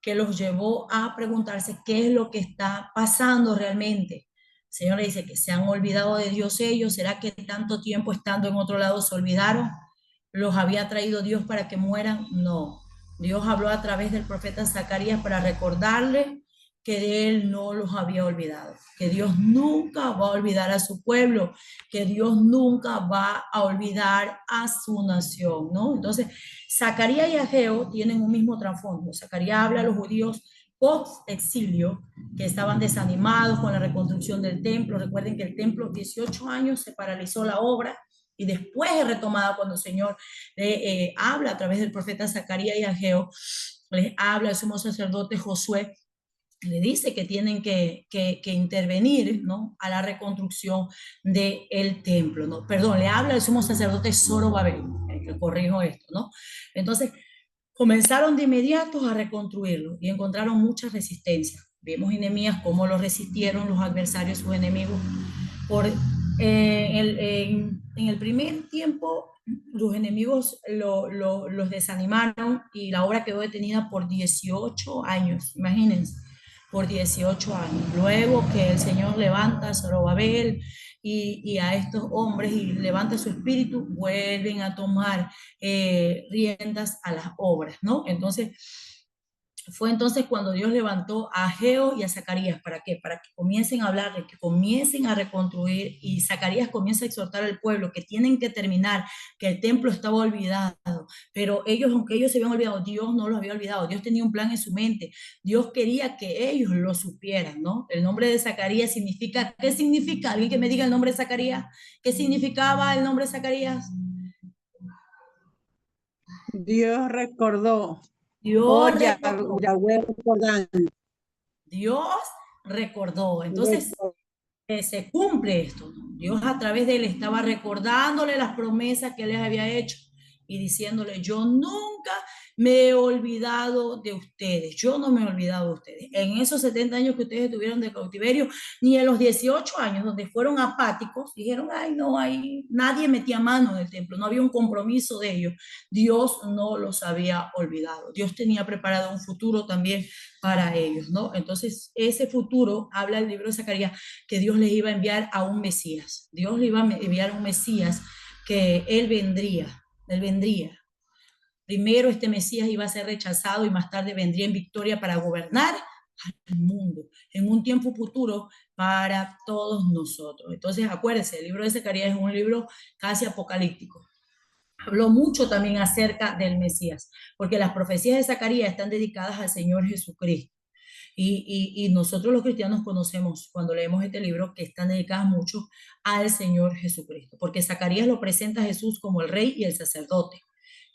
que los llevó a preguntarse qué es lo que está pasando realmente. El Señor le dice que se han olvidado de Dios ellos. ¿Será que tanto tiempo estando en otro lado se olvidaron? ¿Los había traído Dios para que mueran? No. Dios habló a través del profeta Zacarías para recordarles que de él no los había olvidado, que Dios nunca va a olvidar a su pueblo, que Dios nunca va a olvidar a su nación, ¿no? Entonces, Zacarías y Ageo tienen un mismo trasfondo. Zacarías habla a los judíos post-exilio que estaban desanimados con la reconstrucción del templo. Recuerden que el templo 18 años se paralizó la obra y después es retomada cuando el Señor habla a través del profeta Zacarías y Ageo, les habla el sumo sacerdote Josué, le dice que tienen que intervenir, ¿no? A la reconstrucción del templo, ¿no? Perdón, le habla el sumo sacerdote Zorobabel, que corrijo esto, ¿no? Entonces, comenzaron de inmediato a reconstruirlo y encontraron mucha resistencia. Vemos en Nehemías cómo lo resistieron los adversarios, sus enemigos. En el primer tiempo, los enemigos los desanimaron y la obra quedó detenida por 18 años, imagínense, por 18 años. Luego que el Señor levanta a Zorobabel y a estos hombres y levanta su espíritu, vuelven a tomar riendas a las obras, ¿no? Entonces, fue entonces cuando Dios levantó a Ageo y a Zacarías. ¿Para qué? Para que comiencen a hablar, que comiencen a reconstruir, y Zacarías comienza a exhortar al pueblo que tienen que terminar, que el templo estaba olvidado, pero ellos, aunque ellos se habían olvidado, Dios no los había olvidado. Dios tenía un plan en su mente. Dios quería que ellos lo supieran, ¿no? El nombre de Zacarías significa, ¿qué significa? ¿Alguien que me diga el nombre de Zacarías? ¿Qué significaba el nombre de Zacarías? Dios recordó. Dios Yahweh recordando. Dios recordó. Entonces, se cumple esto, ¿no? Dios a través de él estaba recordándole las promesas que les había hecho y diciéndole, yo nunca me he olvidado de ustedes, yo no me he olvidado de ustedes. En esos 70 años que ustedes estuvieron de cautiverio, ni en los 18 años donde fueron apáticos, dijeron, ay no, ahí nadie metía mano en el templo, no había un compromiso de ellos. Dios no los había olvidado. Dios tenía preparado un futuro también para ellos, ¿no? Entonces, ese futuro, habla el libro de Zacarías, que Dios les iba a enviar a un Mesías. Dios le iba a enviar a un Mesías que él vendría. Primero este Mesías iba a ser rechazado y más tarde vendría en victoria para gobernar al mundo en un tiempo futuro para todos nosotros. Entonces, acuérdense, el libro de Zacarías es un libro casi apocalíptico. Habló mucho también acerca del Mesías, porque las profecías de Zacarías están dedicadas al Señor Jesucristo. Y nosotros los cristianos conocemos cuando leemos este libro que están dedicadas mucho al Señor Jesucristo, porque Zacarías lo presenta a Jesús como el rey y el sacerdote,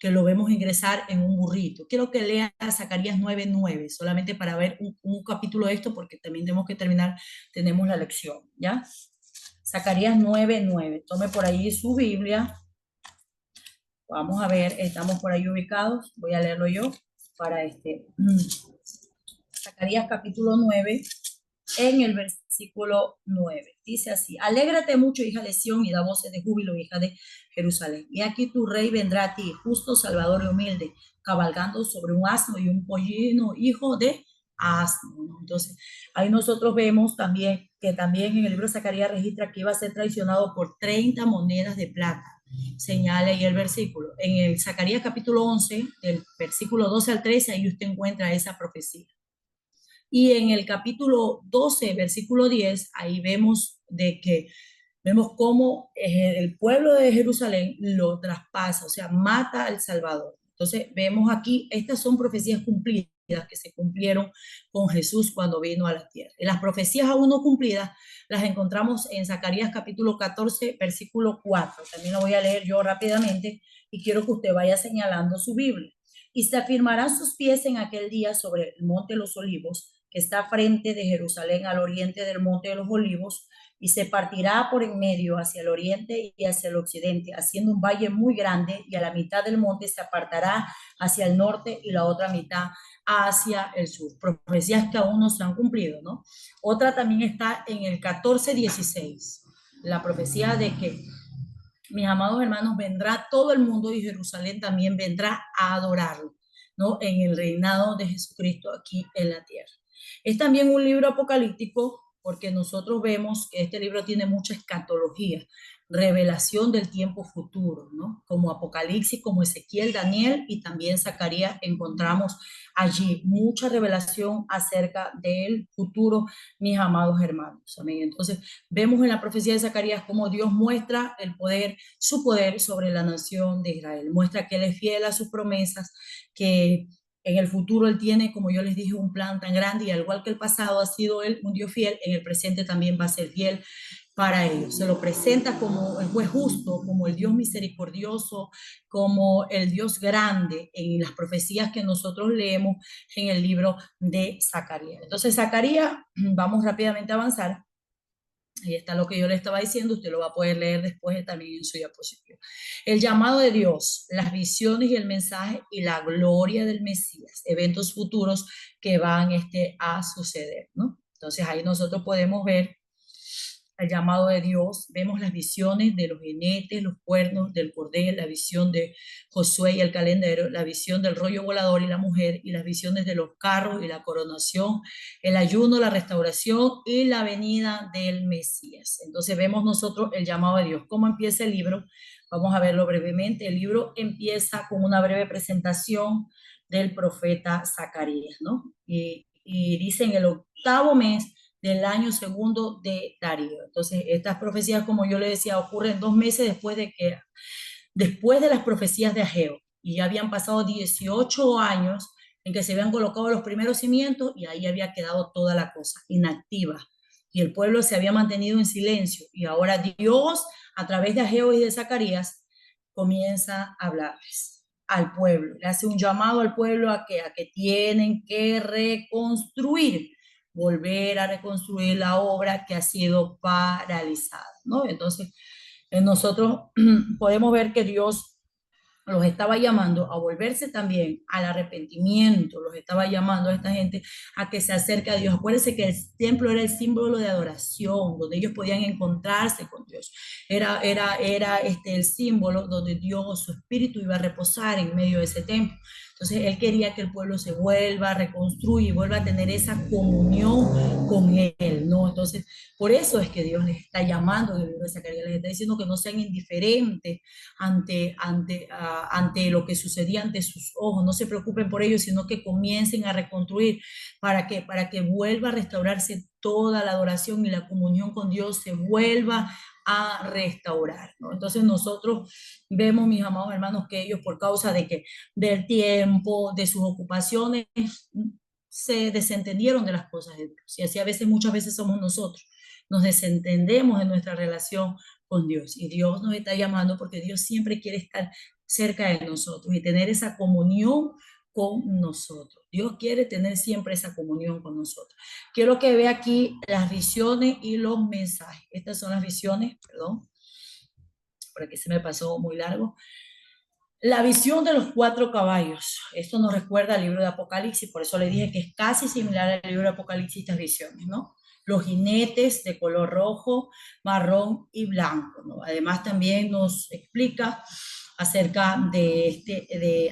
que lo vemos ingresar en un burrito. Quiero que lea Zacarías 9:9, solamente para ver un capítulo de esto, porque también tenemos que terminar, tenemos la lección, ¿ya? Zacarías 9:9, tome por ahí su Biblia. Vamos a ver, estamos por ahí ubicados, voy a leerlo yo para Zacarías capítulo 9, en el versículo 9. Dice así, alégrate mucho, hija de Sión, y da voces de júbilo, hija de Jerusalén. Y aquí tu rey vendrá a ti, justo, salvador y humilde, cabalgando sobre un asno y un pollino, hijo de asno. Entonces, ahí nosotros vemos también que también en el libro de Zacarías registra que iba a ser traicionado por 30 monedas de plata. Señala ahí el versículo. En el Zacarías capítulo 11, del versículo 12 al 13, ahí usted encuentra esa profecía. Y en el capítulo 12, versículo 10, ahí vemos cómo el pueblo de Jerusalén lo traspasa, o sea, mata al Salvador. Entonces, vemos aquí, estas son profecías cumplidas que se cumplieron con Jesús cuando vino a la tierra. Y las profecías aún no cumplidas las encontramos en Zacarías capítulo 14, versículo 4. También lo voy a leer yo rápidamente y quiero que usted vaya señalando su Biblia. Y se afirmarán sus pies en aquel día sobre el monte de los olivos, que está frente de Jerusalén al oriente del monte de los olivos, y se partirá por en medio hacia el oriente y hacia el occidente, haciendo un valle muy grande, y a la mitad del monte se apartará hacia el norte y la otra mitad hacia el sur. Profecías que aún no se han cumplido, ¿no? Otra también está en el 14:16, la profecía de que, mis amados hermanos, vendrá todo el mundo y Jerusalén también vendrá a adorarlo, ¿no? En el reinado de Jesucristo aquí en la tierra. Es también un libro apocalíptico porque nosotros vemos que este libro tiene mucha escatología, revelación del tiempo futuro, ¿no? Como Apocalipsis, como Ezequiel, Daniel y también Zacarías, encontramos allí mucha revelación acerca del futuro, mis amados hermanos. Amén. Entonces, vemos en la profecía de Zacarías cómo Dios muestra el poder, su poder sobre la nación de Israel. Muestra que Él es fiel a sus promesas, que en el futuro Él tiene, como yo les dije, un plan tan grande, y al igual que el pasado ha sido Él un Dios fiel, en el presente también va a ser fiel para ellos. Se lo presenta como el juez justo, como el Dios misericordioso, como el Dios grande en las profecías que nosotros leemos en el libro de Zacarías. Entonces, Zacarías, vamos rápidamente a avanzar. Ahí está lo que yo le estaba diciendo, usted lo va a poder leer después también en su diapositiva. El llamado de Dios, las visiones y el mensaje y la gloria del Mesías, eventos futuros que van a suceder, ¿no? Entonces ahí nosotros podemos ver el llamado de Dios, vemos las visiones de los jinetes, los cuernos del cordel, la visión de Josué y el calendero, la visión del rollo volador y la mujer, y las visiones de los carros y la coronación, el ayuno, la restauración y la venida del Mesías. Entonces vemos nosotros el llamado de Dios. ¿Cómo empieza el libro? Vamos a verlo brevemente. El libro empieza con una breve presentación del profeta Zacarías, ¿no? Y dice en el 8º mes del año segundo de Darío. Entonces, estas profecías, como yo le decía, ocurren 2 meses después de las profecías de Ageo, y ya habían pasado 18 años en que se habían colocado los primeros cimientos, y ahí había quedado toda la cosa inactiva, y el pueblo se había mantenido en silencio, y ahora Dios, a través de Ageo y de Zacarías, comienza a hablarles. al pueblo, le hace un llamado al pueblo a que tienen que reconstruir, volver a reconstruir la obra que ha sido paralizada, ¿no? Entonces, nosotros podemos ver que Dios los estaba llamando a volverse también al arrepentimiento, los estaba llamando a esta gente a que se acerque a Dios. Acuérdense que el templo era el símbolo de adoración, donde ellos podían encontrarse con Dios. Era el símbolo donde Dios, su espíritu, iba a reposar en medio de ese templo. Entonces él quería que el pueblo se vuelva, reconstruya y vuelva a tener esa comunión con él, ¿no? Entonces, por eso es que Dios les está llamando en el libro de Zacarías, les está diciendo que no sean indiferentes ante lo que sucedía ante sus ojos, no se preocupen por ello, sino que comiencen a reconstruir para que vuelva a restaurarse toda la adoración y la comunión con Dios se vuelva a restaurar, ¿no? Entonces nosotros vemos, mis amados hermanos, que ellos por causa del tiempo, de sus ocupaciones, se desentendieron de las cosas de Dios. Y así muchas veces somos nosotros. Nos desentendemos de nuestra relación con Dios. Y Dios nos está llamando porque Dios siempre quiere estar cerca de nosotros y tener esa comunión con nosotros. Dios quiere tener siempre esa comunión con nosotros. Quiero que vea aquí las visiones y los mensajes. Estas son las visiones, perdón, por aquí se me pasó muy largo. La visión de los 4 caballos. Esto nos recuerda al libro de Apocalipsis, por eso le dije que es casi similar al libro de Apocalipsis estas visiones, ¿no? Los jinetes de color rojo, marrón y blanco, ¿no? Además también nos explica acerca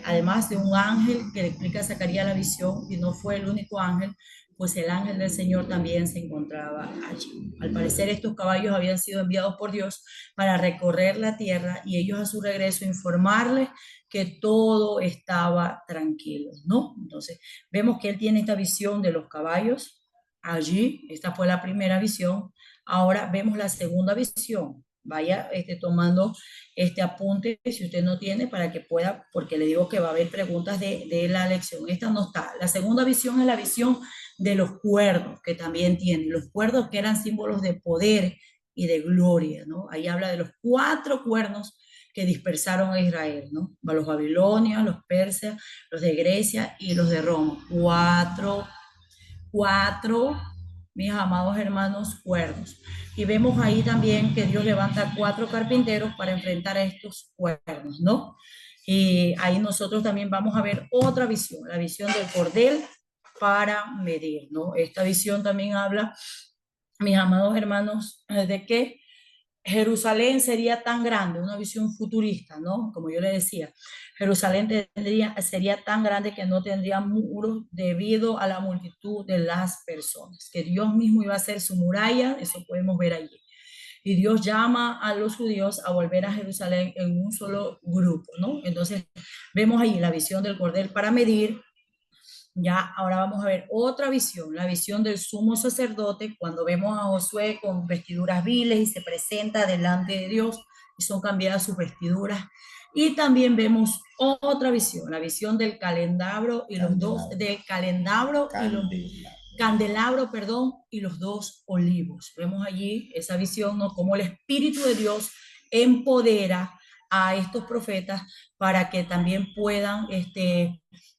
además de un ángel que le explica a Zacarías la visión, y no fue el único ángel, pues el ángel del Señor también se encontraba allí. Al parecer estos caballos habían sido enviados por Dios para recorrer la tierra y ellos a su regreso informarles que todo estaba tranquilo, ¿no? Entonces vemos que él tiene esta visión de los caballos allí, esta fue la primera visión. Ahora vemos la segunda visión. Vaya tomando este apunte si usted no tiene para que pueda, porque le digo que va a haber preguntas de la lección. Esta no está. La segunda visión es la visión de los cuernos que también tienen. Los cuernos que eran símbolos de poder y de gloria, ¿no? Ahí habla de los 4 cuernos que dispersaron a Israel, ¿no? A los babilonios, los persas, los de Grecia y los de Roma. 4, mis amados hermanos, cuernos. Y vemos ahí también que Dios levanta 4 carpinteros para enfrentar a estos cuernos, ¿no? Y ahí nosotros también vamos a ver otra visión, la visión del cordel para medir, ¿no? Esta visión también habla, mis amados hermanos, de que Jerusalén sería tan grande, una visión futurista, ¿no? Como yo le decía, Jerusalén sería tan grande que no tendría muros debido a la multitud de las personas, que Dios mismo iba a ser su muralla, eso podemos ver allí. Y Dios llama a los judíos a volver a Jerusalén en un solo grupo, ¿no? Entonces vemos ahí la visión del cordel para medir. Ya, ahora vamos a ver otra visión, la visión del sumo sacerdote, cuando vemos a Josué con vestiduras viles y se presenta delante de Dios y son cambiadas sus vestiduras. Y también vemos otra visión, la visión del candelabro y los dos, del candelabro, perdón, y los 2 olivos. Vemos allí esa visión, ¿no? Cómo el Espíritu de Dios empodera a estos profetas para que también puedan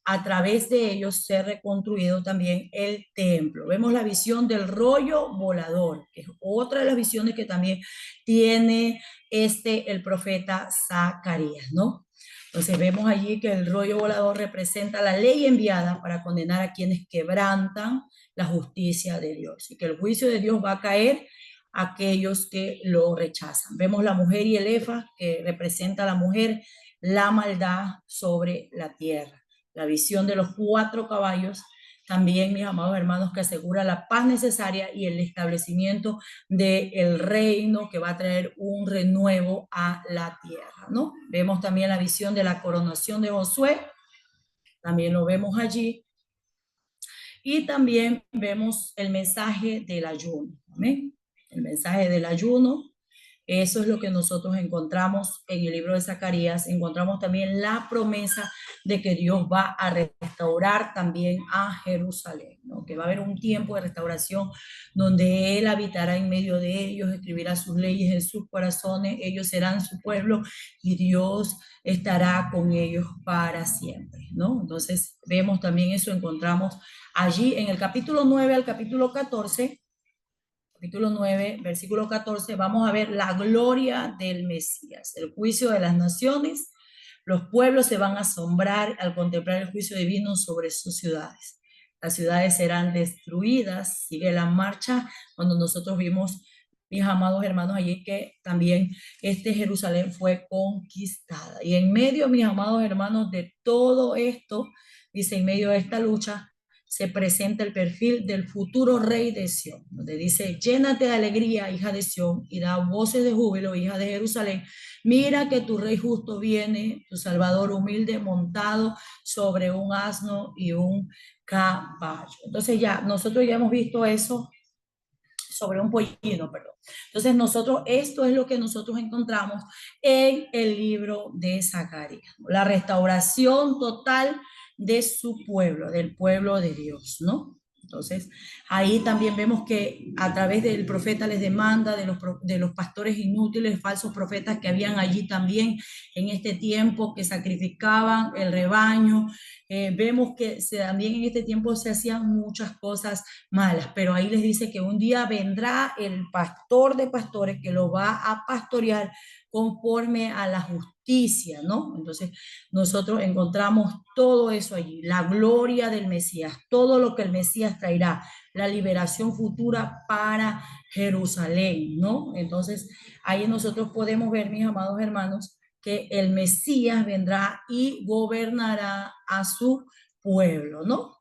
a través de ellos ser reconstruido también el templo. Vemos la visión del rollo volador, que es otra de las visiones que también tiene el profeta Zacarías, ¿no? Entonces vemos allí que el rollo volador representa la ley enviada para condenar a quienes quebrantan la justicia de Dios y que el juicio de Dios va a caer a aquellos que lo rechazan. Vemos la mujer y el efa, que representa a la mujer, la maldad sobre la tierra. La visión de los 4 caballos, también, mis amados hermanos, que asegura la paz necesaria y el establecimiento del reino que va a traer un renuevo a la tierra, ¿no? Vemos también la visión de la coronación de Josué, también lo vemos allí. Y también vemos el mensaje del ayuno, ¿amén? El mensaje del ayuno. Eso es lo que nosotros encontramos en el libro de Zacarías. Encontramos también la promesa de que Dios va a restaurar también a Jerusalén, ¿no? que va a haber un tiempo de restauración donde Él habitará en medio de ellos, escribirá sus leyes en sus corazones, ellos serán su pueblo y Dios estará con ellos para siempre, ¿no? Entonces vemos también eso, encontramos allí en el capítulo 9 al capítulo 14, capítulo 9, versículo 14, vamos a ver la gloria del Mesías, el juicio de las naciones. Los pueblos se van a asombrar al contemplar el juicio divino sobre sus ciudades. Las ciudades serán destruidas. Sigue la marcha cuando nosotros vimos, mis amados hermanos, allí que también Jerusalén fue conquistada. Y en medio, mis amados hermanos, de todo esto, dice, en medio de esta lucha, se presenta el perfil del futuro rey de Sión, donde dice, llénate de alegría, hija de Sión, y da voces de júbilo, hija de Jerusalén. Mira que tu rey justo viene, tu salvador humilde, montado sobre un asno y un caballo. Entonces nosotros ya hemos visto eso sobre un pollino, perdón. Entonces esto es lo que nosotros encontramos en el libro de Zacarías, la restauración total de su pueblo, del pueblo de Dios, ¿no? Entonces, ahí también vemos que a través del profeta les demanda de los pastores inútiles, falsos profetas que habían allí también en este tiempo, que sacrificaban el rebaño. Vemos que también en este tiempo se hacían muchas cosas malas, pero ahí les dice que un día vendrá el pastor de pastores que lo va a pastorear conforme a la justicia, ¿no? Entonces nosotros encontramos todo eso allí, la gloria del Mesías, todo lo que el Mesías traerá, la liberación futura para Jerusalén, ¿no? Entonces ahí nosotros podemos ver, mis amados hermanos, que el Mesías vendrá y gobernará a su pueblo, ¿no?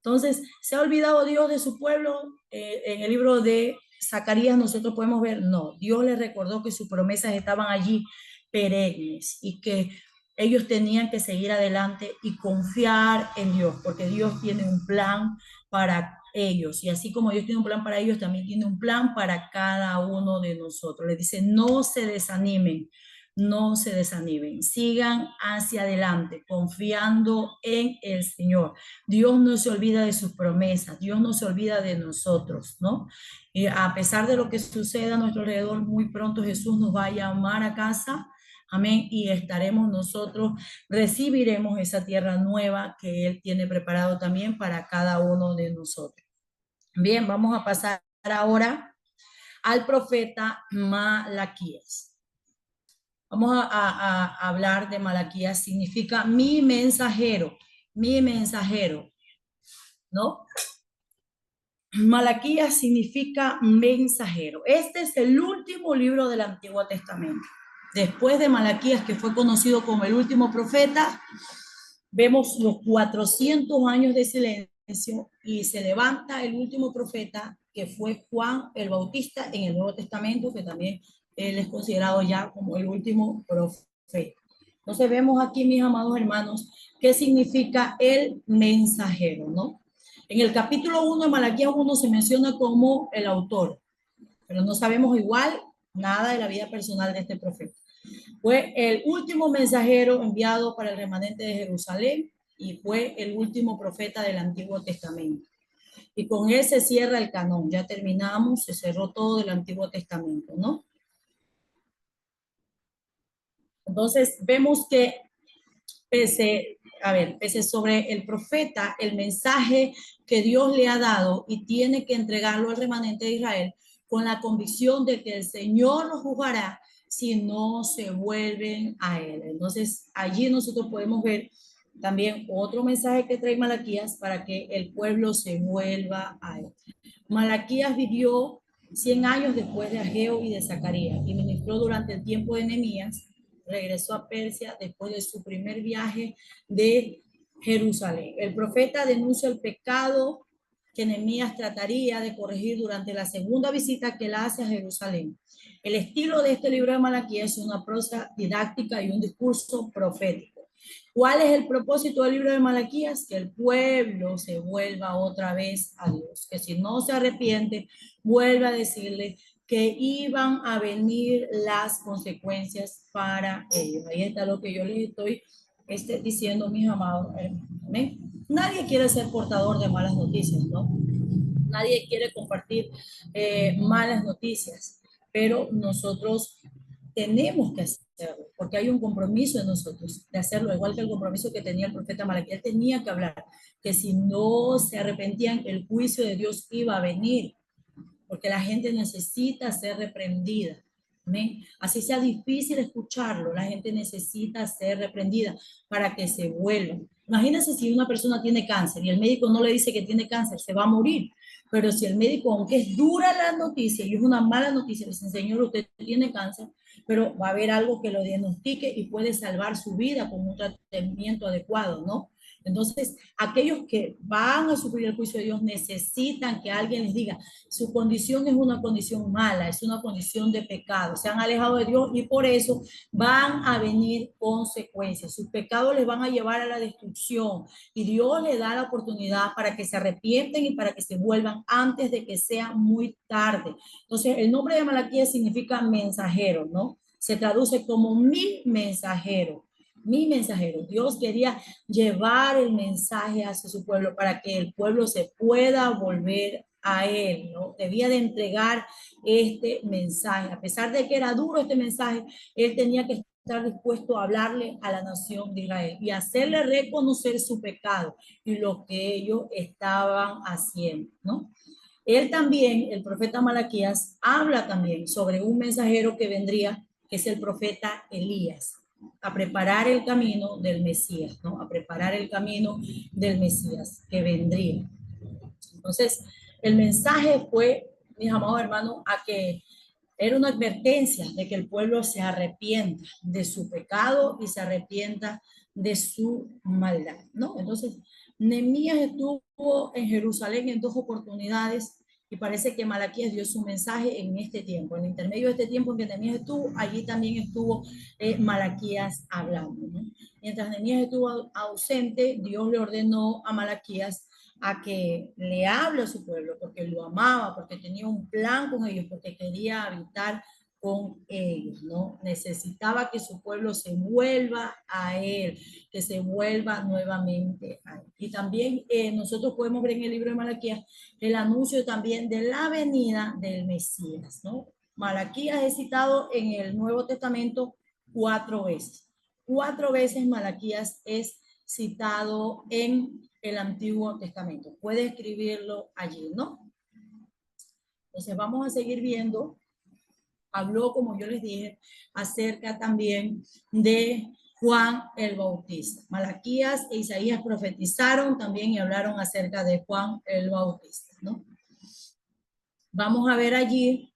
Entonces, ¿se ha olvidado Dios de su pueblo? En el libro de Zacarías nosotros podemos ver, no, Dios les recordó que sus promesas estaban allí perennes y que ellos tenían que seguir adelante y confiar en Dios, porque Dios tiene un plan para ellos. Y así como Dios tiene un plan para ellos, también tiene un plan para cada uno de nosotros. Les dice, no se desanimen, no se desanimen, sigan hacia adelante, confiando en el Señor. Dios no se olvida de sus promesas, Dios no se olvida de nosotros, ¿no? Y a pesar de lo que suceda a nuestro alrededor, muy pronto Jesús nos va a llamar a casa, amén, y estaremos nosotros, recibiremos esa tierra nueva que Él tiene preparado también para cada uno de nosotros. Bien, vamos a pasar ahora al profeta Malaquías. Vamos a hablar de Malaquías, significa mi mensajero, ¿no? Malaquías significa mensajero. Este es el último libro del Antiguo Testamento. Después de Malaquías, que fue conocido como el último profeta, vemos los 400 años de silencio y se levanta el último profeta, que fue Juan el Bautista en el Nuevo Testamento, que también él es considerado ya como el último profeta. Entonces vemos aquí, mis amados hermanos, qué significa el mensajero, ¿no? En el capítulo 1 de Malaquías 1 se menciona como el autor, pero no sabemos igual nada de la vida personal de este profeta. Fue el último mensajero enviado para el remanente de Jerusalén y fue el último profeta del Antiguo Testamento. Y con él se cierra el canón. Ya terminamos, se cerró todo del Antiguo Testamento, ¿no? Entonces vemos que pese sobre el profeta, el mensaje que Dios le ha dado y tiene que entregarlo al remanente de Israel con la convicción de que el Señor los juzgará si no se vuelven a Él. Entonces, allí nosotros podemos ver también otro mensaje que trae Malaquías para que el pueblo se vuelva a Él. Malaquías vivió 100 años después de Ageo y de Zacarías y ministró durante el tiempo de Nehemías. Regresó a Persia después de su primer viaje de Jerusalén. El profeta denuncia el pecado que Nehemías trataría de corregir durante la segunda visita que él hace a Jerusalén. El estilo de este libro de Malaquías es una prosa didáctica y un discurso profético. ¿Cuál es el propósito del libro de Malaquías? Que el pueblo se vuelva otra vez a Dios, que si no se arrepiente, vuelva a decirle que iban a venir las consecuencias para ellos. Ahí está lo que yo les estoy diciendo, mis amados hermanos. ¿Amén? Nadie quiere ser portador de malas noticias, ¿no? Nadie quiere compartir malas noticias, pero nosotros tenemos que hacerlo, porque hay un compromiso de nosotros de hacerlo, igual que el compromiso que tenía el profeta Malaquías. Tenía que hablar, que si no se arrepentían, el juicio de Dios iba a venir, porque la gente necesita ser reprendida. ¿Amén? Así sea difícil escucharlo, la gente necesita ser reprendida para que se vuelvan. Imagínense si una persona tiene cáncer y el médico no le dice que tiene cáncer, se va a morir. Pero si el médico, aunque es dura la noticia y es una mala noticia, le dice, señor, usted tiene cáncer, pero va a haber algo que lo diagnostique y puede salvar su vida con un tratamiento adecuado, ¿no? Entonces, aquellos que van a sufrir el juicio de Dios necesitan que alguien les diga, su condición es una condición mala, es una condición de pecado, se han alejado de Dios y por eso van a venir consecuencias. Sus pecados les van a llevar a la destrucción y Dios le da la oportunidad para que se arrepienten y para que se vuelvan antes de que sea muy tarde. Entonces, el nombre de Malaquías significa mensajero, ¿no? Se traduce como mi mensajero. Mi mensajero. Dios quería llevar el mensaje hacia su pueblo para que el pueblo se pueda volver a él, ¿no? Debía de entregar este mensaje. A pesar de que era duro este mensaje, él tenía que estar dispuesto a hablarle a la nación de Israel y hacerle reconocer su pecado y lo que ellos estaban haciendo, ¿no? Él también, el profeta Malaquías, habla también sobre un mensajero que vendría, que es el profeta Elías, a preparar el camino del Mesías, ¿no? A preparar el camino del Mesías que vendría. Entonces, el mensaje fue, mis amados hermanos, a que era una advertencia de que el pueblo se arrepienta de su pecado y se arrepienta de su maldad, ¿no? Entonces, Nehemías estuvo en Jerusalén en 2 oportunidades y parece que Malaquías dio su mensaje en este tiempo. En el intermedio de este tiempo en que Nehemías estuvo, allí también estuvo Malaquías hablando, ¿no? Mientras Nehemías estuvo ausente, Dios le ordenó a Malaquías a que le hable a su pueblo, porque lo amaba, porque tenía un plan con ellos, porque quería habitar con ellos, ¿no? Necesitaba que su pueblo se vuelva a él, que se vuelva nuevamente a él. Y también nosotros podemos ver en el libro de Malaquías el anuncio también de la venida del Mesías, ¿no? Malaquías es citado en el Nuevo Testamento 4 veces. 4 veces Malaquías es citado en el Antiguo Testamento. Puede escribirlo allí, ¿no? Entonces vamos a seguir viendo. Habló, como yo les dije, acerca también de Juan el Bautista. Malaquías e Isaías profetizaron también y hablaron acerca de Juan el Bautista, ¿no? Vamos a ver allí,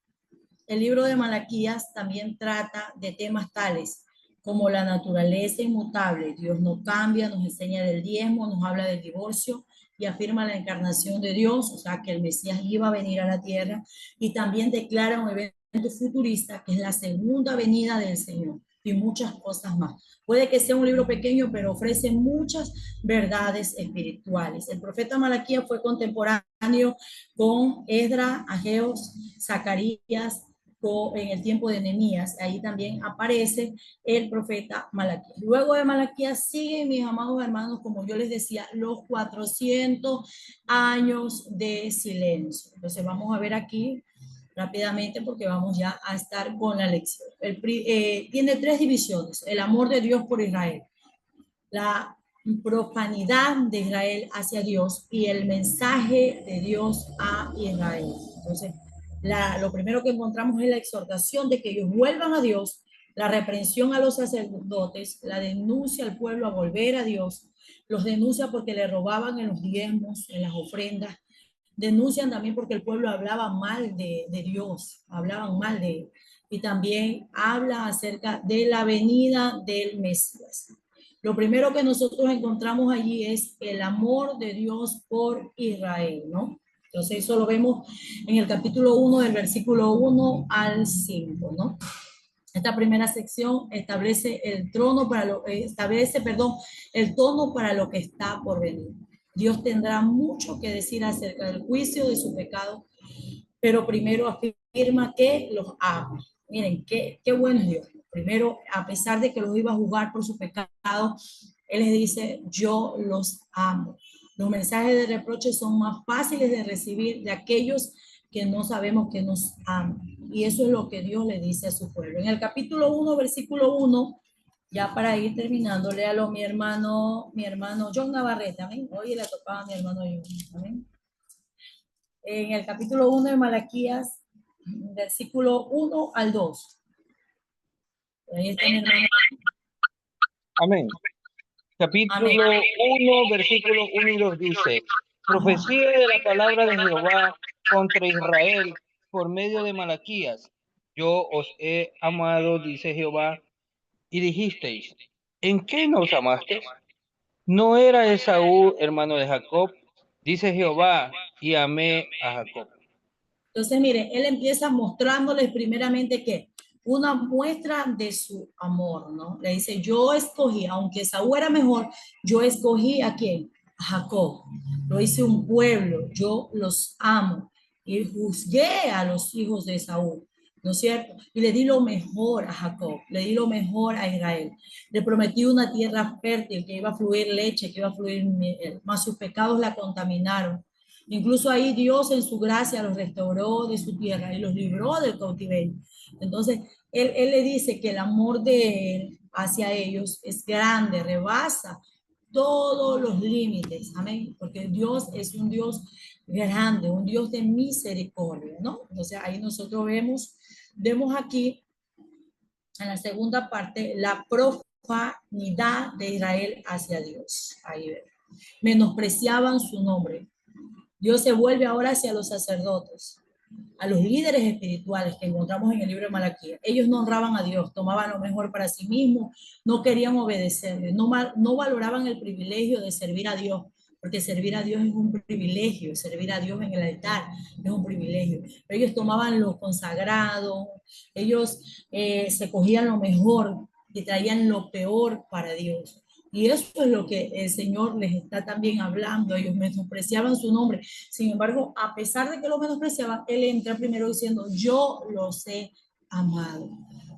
el libro de Malaquías también trata de temas tales como la naturaleza inmutable. Dios no cambia, nos enseña del diezmo, nos habla del divorcio y afirma la encarnación de Dios, o sea, que el Mesías iba a venir a la tierra, y también declara un evento futurista que es la segunda venida del Señor y muchas cosas más. Puede que sea un libro pequeño, pero ofrece muchas verdades espirituales. El profeta Malaquías fue contemporáneo con Esdras, Ageos, Zacarías, en el tiempo de Nehemías. Ahí también aparece el profeta Malaquías. Luego de Malaquías siguen, mis amados hermanos, como yo les decía, los 400 años de silencio. Entonces vamos a ver aquí rápidamente porque vamos ya a estar con la lección. Tiene 3 divisiones: el amor de Dios por Israel, la profanidad de Israel hacia Dios y el mensaje de Dios a Israel. Entonces, lo primero que encontramos es la exhortación de que ellos vuelvan a Dios, la reprensión a los sacerdotes, la denuncia al pueblo a volver a Dios, los denuncia porque le robaban en los diezmos, en las ofrendas, denuncian también porque el pueblo hablaba mal de Dios, hablaban mal de él, y también habla acerca de la venida del Mesías. Lo primero que nosotros encontramos allí es el amor de Dios por Israel, ¿no? Entonces eso lo vemos en el capítulo 1 del versículo 1 al 5, ¿no? Esta primera sección establece el tono para lo que está por venir. Dios tendrá mucho que decir acerca del juicio de su pecado, pero primero afirma que los ama. Miren, qué bueno es Dios. Primero, a pesar de que los iba a juzgar por su pecado, Él les dice, yo los amo. Los mensajes de reproche son más fáciles de recibir de aquellos que no sabemos que nos aman. Y eso es lo que Dios le dice a su pueblo. En el capítulo 1, versículo 1, ya para ir terminando, léalo mi hermano John Navarrete, amén. Hoy le tocaba a mi hermano John, amén. En el capítulo 1 de Malaquías, versículo 1 al 2. Ahí está mi hermano. Amén. Capítulo 1, versículos 1 y 2 dice: profecía de la palabra de Jehová contra Israel por medio de Malaquías. Yo os he amado, dice Jehová, y dijisteis: ¿en qué nos amaste? ¿No era Esaú hermano de Jacob? Dice Jehová, y amé a Jacob. Entonces, mire, él empieza mostrándoles primeramente que una muestra de su amor, ¿no? Le dice, yo escogí, aunque Esaú era mejor, yo escogí a quién, a Jacob. Lo hice un pueblo, yo los amo y juzgué a los hijos de Esaú, ¿no es cierto? Y le di lo mejor a Jacob, le di lo mejor a Israel. Le prometí una tierra fértil, que iba a fluir leche, que iba a fluir miel, mas sus pecados la contaminaron. Incluso ahí Dios en su gracia los restauró de su tierra y los libró del cautiverio. Entonces, él le dice que el amor de él hacia ellos es grande, rebasa todos los límites. Amén. Porque Dios es un Dios grande, un Dios de misericordia, ¿no? Entonces, ahí nosotros vemos aquí, en la segunda parte, la profanidad de Israel hacia Dios. Ahí vemos. Menospreciaban su nombre. Dios se vuelve ahora hacia los sacerdotes, a los líderes espirituales que encontramos en el libro de Malaquías. Ellos no honraban a Dios, tomaban lo mejor para sí mismos, no querían obedecerle, no valoraban el privilegio de servir a Dios, porque servir a Dios es un privilegio, servir a Dios en el altar es un privilegio. Pero ellos tomaban lo consagrado, ellos se cogían lo mejor y traían lo peor para Dios. Y eso es lo que el Señor les está también hablando. Ellos menospreciaban su nombre. Sin embargo, a pesar de que lo menospreciaban, Él entra primero diciendo, yo los he amado.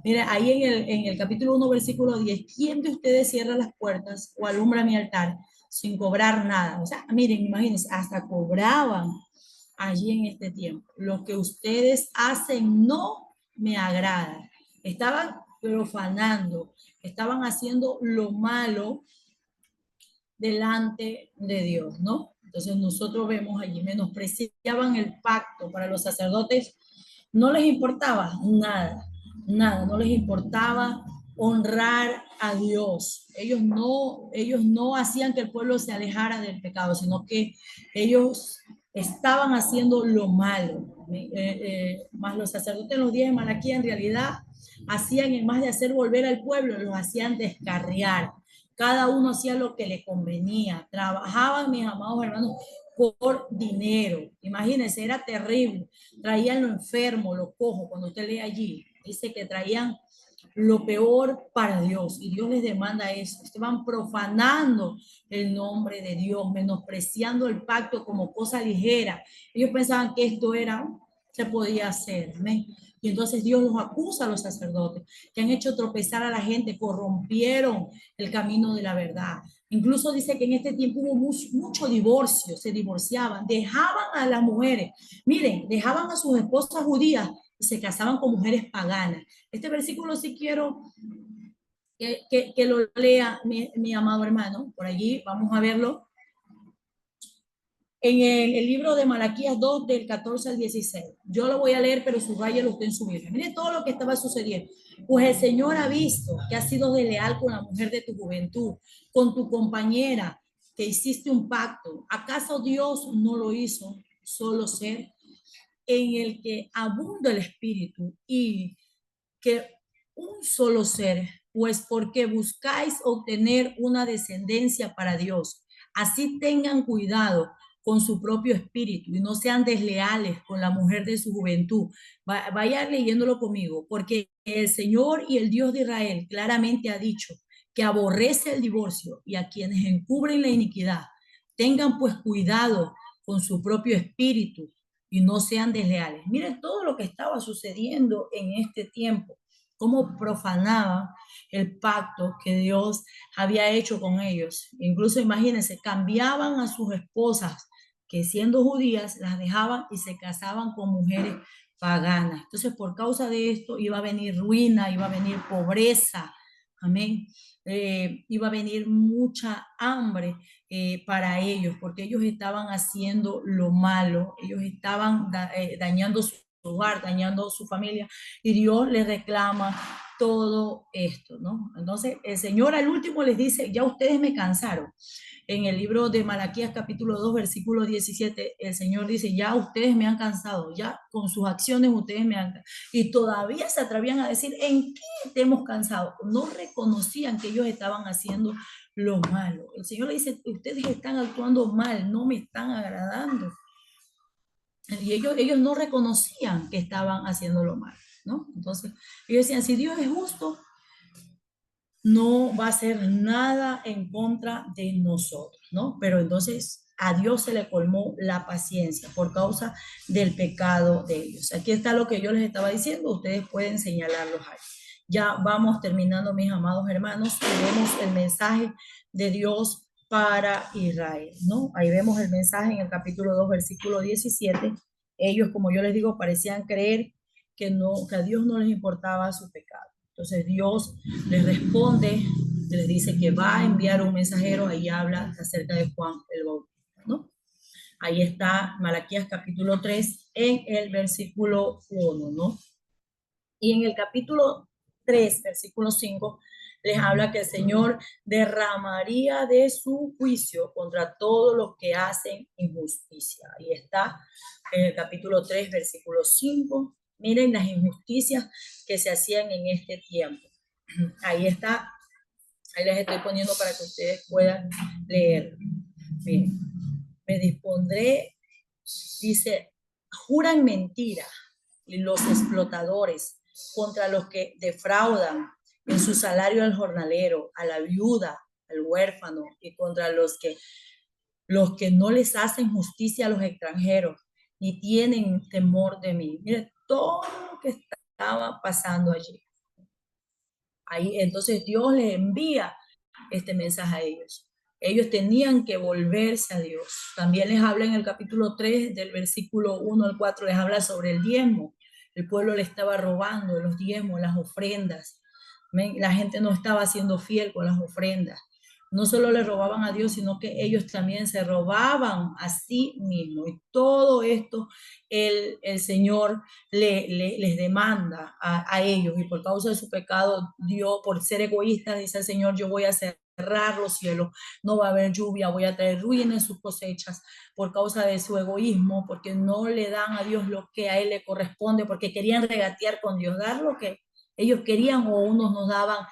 Mira, ahí en el capítulo 1, versículo 10, ¿quién de ustedes cierra las puertas o alumbra mi altar sin cobrar nada? O sea, miren, imagínense, hasta cobraban allí en este tiempo. Lo que ustedes hacen no me agrada. Estaban profanando, estaban haciendo lo malo delante de Dios, ¿no? Entonces nosotros vemos allí, menospreciaban el pacto. Para los sacerdotes no les importaba nada, nada, no les importaba honrar a Dios. Ellos no hacían que el pueblo se alejara del pecado, sino que ellos estaban haciendo lo malo. Más los sacerdotes en los días de Malaquía en realidad hacían, en más de hacer volver al pueblo, los hacían descarriar. Cada uno hacía lo que le convenía. Trabajaban, mis amados hermanos, por dinero. Imagínense, era terrible. Traían lo enfermo, lo cojo. Cuando usted lee allí, dice que traían lo peor para Dios. Y Dios les demanda eso. Estaban profanando el nombre de Dios, menospreciando el pacto como cosa ligera. Ellos pensaban que esto se podía hacer. ¿Amén? Y entonces Dios los acusa a los sacerdotes, que han hecho tropezar a la gente, corrompieron el camino de la verdad. Incluso dice que en este tiempo hubo mucho divorcio, se divorciaban, dejaban a las mujeres, miren, dejaban a sus esposas judías y se casaban con mujeres paganas. Este versículo sí quiero que lo lea mi amado hermano, por allí vamos a verlo. En el libro de Malaquías 2, del 14 al 16. Yo lo voy a leer, pero subrayelo usted en su Biblia. Mire todo lo que estaba sucediendo. Pues el Señor ha visto que has sido desleal con la mujer de tu juventud, con tu compañera, que hiciste un pacto. ¿Acaso Dios no lo hizo solo ser en el que abunda el espíritu y que un solo ser? Pues porque buscáis obtener una descendencia para Dios. Así tengan cuidado con su propio espíritu y no sean desleales con la mujer de su juventud. Vaya leyéndolo conmigo, porque el Señor y el Dios de Israel claramente ha dicho que aborrece el divorcio y a quienes encubren la iniquidad. Tengan pues cuidado con su propio espíritu y no sean desleales. Miren todo lo que estaba sucediendo en este tiempo cómo profanaban el pacto que Dios había hecho con ellos. Incluso imagínense, cambiaban a sus esposas, que siendo judías, las dejaban y se casaban con mujeres paganas. Entonces, por causa de esto, iba a venir ruina, iba a venir pobreza, amén. Iba a venir mucha hambre para ellos, porque ellos estaban haciendo lo malo, ellos estaban dañando su hogar, dañando su familia, y Dios les reclama todo esto, ¿no? Entonces, el Señor al último les dice, ya ustedes me cansaron. En el libro de Malaquías capítulo 2, versículo 17, el Señor dice, ya ustedes me han cansado, ya con sus acciones ustedes me han cansado. Y todavía se atrevían a decir, ¿en qué te hemos cansado? No reconocían que ellos estaban haciendo lo malo. El Señor le dice, ustedes están actuando mal, no me están agradando. Y ellos no reconocían que estaban haciendo lo malo, ¿no? Entonces, ellos decían, si Dios es justo, no va a hacer nada en contra de nosotros, ¿no? Pero entonces a Dios se le colmó la paciencia por causa del pecado de ellos. Aquí está lo que yo les estaba diciendo, ustedes pueden señalarlos ahí. Ya vamos terminando, mis amados hermanos, y vemos el mensaje de Dios para Israel, ¿no? Ahí vemos el mensaje en el capítulo 2, versículo 17. Ellos, como yo les digo, parecían creer que a Dios no les importaba su pecado. Entonces Dios les responde, les dice que va a enviar un mensajero, ahí habla acerca de Juan el Bautista, ¿no? Ahí está Malaquías capítulo 3 en el versículo 1, ¿no? Y en el capítulo 3, versículo 5, les habla que el Señor derramaría de su juicio contra todos los que hacen injusticia. Ahí está en el capítulo 3, versículo 5. Miren las injusticias que se hacían en este tiempo. Ahí está, ahí les estoy poniendo para que ustedes puedan leer. Miren, me dispondré, dice, juran mentira los explotadores contra los que defraudan en su salario al jornalero, a la viuda, al huérfano, y contra los que no les hacen justicia a los extranjeros, ni tienen temor de mí. Mire, todo lo que estaba pasando allí. Ahí, entonces Dios les envía este mensaje a ellos. Ellos tenían que volverse a Dios. También les habla en el capítulo 3, del versículo 1 al 4, les habla sobre el diezmo. El pueblo le estaba robando los diezmos, las ofrendas. La gente no estaba siendo fiel con las ofrendas. No solo le robaban a Dios, sino que ellos también se robaban a sí mismos. Y todo esto el Señor les demanda a ellos. Y por causa de su pecado, Dios, por ser egoístas, dice el Señor, yo voy a cerrar los cielos, no va a haber lluvia, voy a traer ruina en sus cosechas por causa de su egoísmo, porque no le dan a Dios lo que a Él le corresponde, porque querían regatear con Dios, dar lo que ellos querían o unos nos daban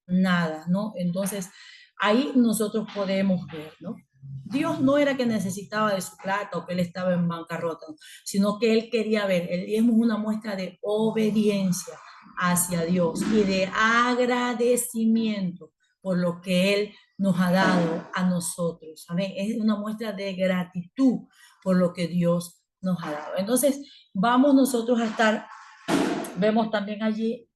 nada, ¿no? Entonces, ahí nosotros podemos ver, ¿no? Dios no era que necesitaba de su plata o que Él estaba en bancarrota, sino que Él quería ver, el diezmo es una muestra de obediencia hacia Dios y de agradecimiento por lo que Él nos ha dado a nosotros. Amén. Es una muestra de gratitud por lo que Dios nos ha dado. Entonces, vamos nosotros a estar, vemos también allí,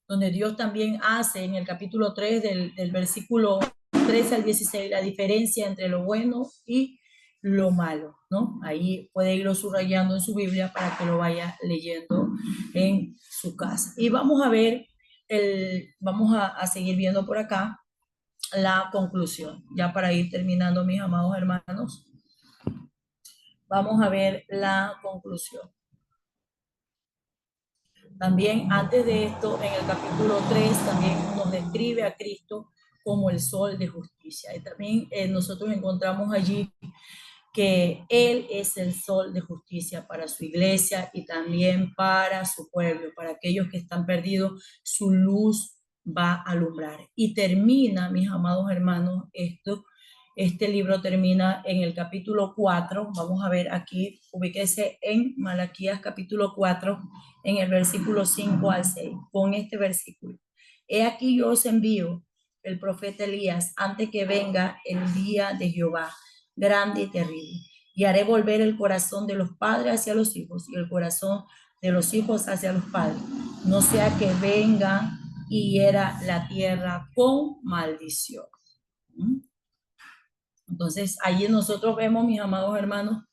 donde Dios también hace en el capítulo 3 del versículo 13 al 16, la diferencia entre lo bueno y lo malo, ¿no? Ahí puede irlo subrayando en su Biblia para que lo vaya leyendo en su casa. Y vamos a ver, vamos a seguir viendo por acá la conclusión, ya para ir terminando, mis amados hermanos. Vamos a ver la conclusión. También antes de esto, en el capítulo 3, también nos describe a Cristo como el sol de justicia. Y también nosotros encontramos allí que Él es el sol de justicia para su iglesia y también para su pueblo, para aquellos que están perdidos, su luz va a alumbrar. Y termina, mis amados hermanos, este libro termina en el capítulo 4, vamos a ver aquí, ubíquese en Malaquías capítulo 4, en el versículo 5 al 6, con este versículo. He aquí yo os envío el profeta Elías antes que venga el día de Jehová, grande y terrible, y haré volver el corazón de los padres hacia los hijos y el corazón de los hijos hacia los padres, no sea que venga y hiera la tierra con maldición. ¿Mm? Entonces, allí nosotros vemos, mis amados hermanos,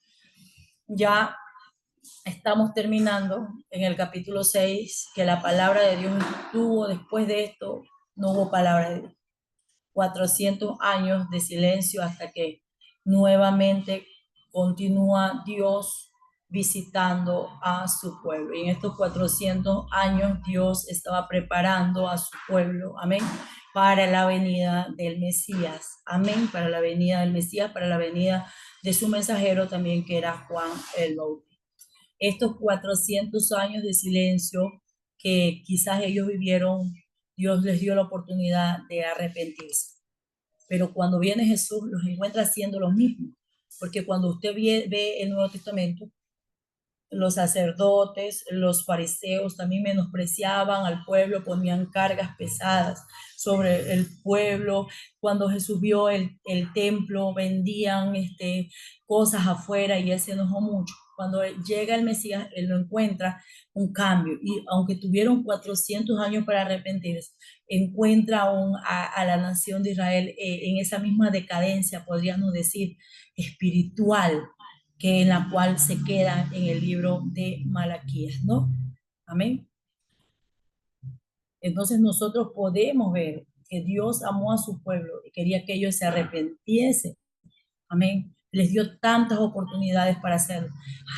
ya estamos terminando en el capítulo 6, que la palabra de Dios estuvo después de esto, no hubo palabra de Dios. 400 años de silencio hasta que nuevamente continúa Dios visitando a su pueblo. Y en estos 400 años Dios estaba preparando a su pueblo, amén, para la venida del Mesías, amén, para la venida del Mesías, para la venida de su mensajero también, que era Juan el Bautista. Estos 400 años de silencio que quizás ellos vivieron, Dios les dio la oportunidad de arrepentirse. Pero cuando viene Jesús, los encuentra haciendo lo mismo. Porque cuando usted ve el Nuevo Testamento, los sacerdotes, los fariseos también menospreciaban al pueblo, ponían cargas pesadas sobre el pueblo. Cuando Jesús vio el templo, vendían cosas afuera y él se enojó mucho. Cuando llega el Mesías, él lo encuentra un cambio. Y aunque tuvieron 400 años para arrepentirse, encuentra aún a la nación de Israel en esa misma decadencia, podríamos decir, espiritual, que en la cual se queda en el libro de Malaquías, ¿no? Amén. Entonces nosotros podemos ver que Dios amó a su pueblo y quería que ellos se arrepintiesen. Amén. Les dio tantas oportunidades para hacerlo.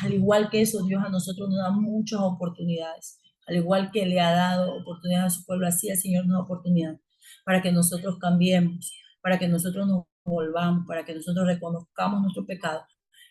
Al igual que eso, Dios a nosotros nos da muchas oportunidades. Al igual que le ha dado oportunidades a su pueblo, así el Señor nos da oportunidades para que nosotros cambiemos, para que nosotros nos volvamos, para que nosotros reconozcamos nuestro pecado.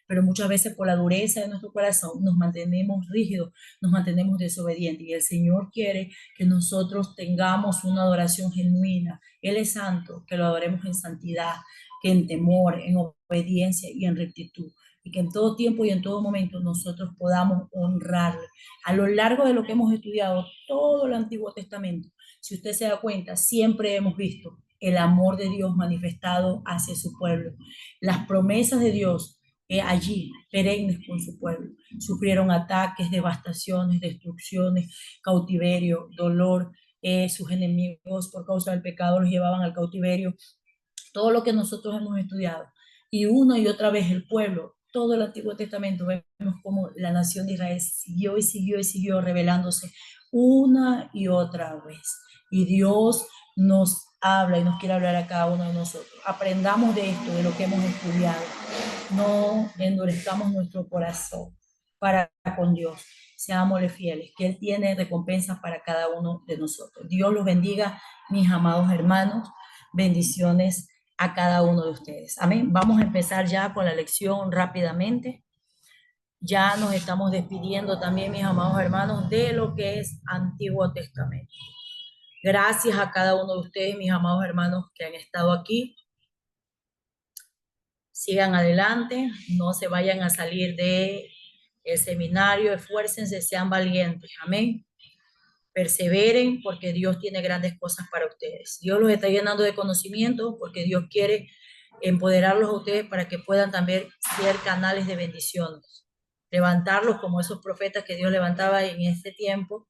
Pero muchas veces por la dureza de nuestro corazón nos mantenemos rígidos, nos mantenemos desobedientes. Y el Señor quiere que nosotros tengamos una adoración genuina. Él es santo, que lo adoremos en santidad, que en temor, en obediencia y en rectitud. Y que en todo tiempo y en todo momento nosotros podamos honrarle. A lo largo de lo que hemos estudiado todo el Antiguo Testamento, si usted se da cuenta, siempre hemos visto el amor de Dios manifestado hacia su pueblo. Las promesas de Dios allí, perennes con su pueblo. Sufrieron ataques, devastaciones, destrucciones, cautiverio, dolor. Sus enemigos por causa del pecado los llevaban al cautiverio. Todo lo que nosotros hemos estudiado. Y una y otra vez el pueblo, todo el Antiguo Testamento, vemos como la nación de Israel siguió y siguió y siguió rebelándose una y otra vez. Y Dios nos habla y nos quiere hablar a cada uno de nosotros. Aprendamos de esto, de lo que hemos estudiado. No endurezcamos nuestro corazón para con Dios. Seámosle fieles, que Él tiene recompensas para cada uno de nosotros. Dios los bendiga, mis amados hermanos. Bendiciones a cada uno de ustedes. Amén. Vamos a empezar ya con la lección rápidamente. Ya nos estamos despidiendo también, mis amados hermanos, de lo que es Antiguo Testamento. Gracias a cada uno de ustedes, mis amados hermanos, que han estado aquí. Sigan adelante, no se vayan a salir del seminario, esfuércense, sean valientes. Amén. Perseveren porque Dios tiene grandes cosas para ustedes. Dios los está llenando de conocimiento porque Dios quiere empoderarlos a ustedes para que puedan también ser canales de bendiciones. Levantarlos como esos profetas que Dios levantaba en este tiempo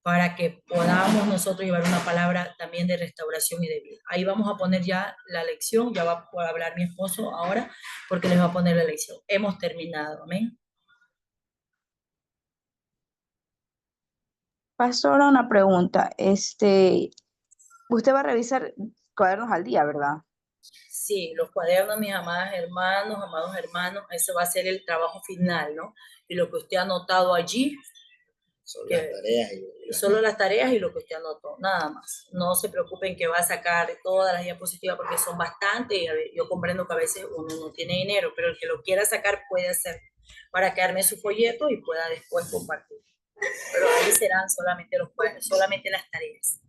para que podamos nosotros llevar una palabra también de restauración y de vida. Ahí vamos a poner ya la lección, ya va a hablar mi esposo ahora porque les va a poner la lección. Hemos terminado, amén. Pastora, una pregunta. Usted va a revisar cuadernos al día, ¿verdad? Sí, los cuadernos, mis amados hermanos, ese va a ser el trabajo final, ¿no? Y lo que usted ha anotado allí, solo las tareas y lo que usted anotó, nada más. No se preocupen que va a sacar todas las diapositivas porque son bastantes y yo comprendo que a veces uno no tiene dinero, pero el que lo quiera sacar puede hacer para que arme su folleto y pueda después compartir. Pero ahí serán solamente los cuadernos, solamente las tareas.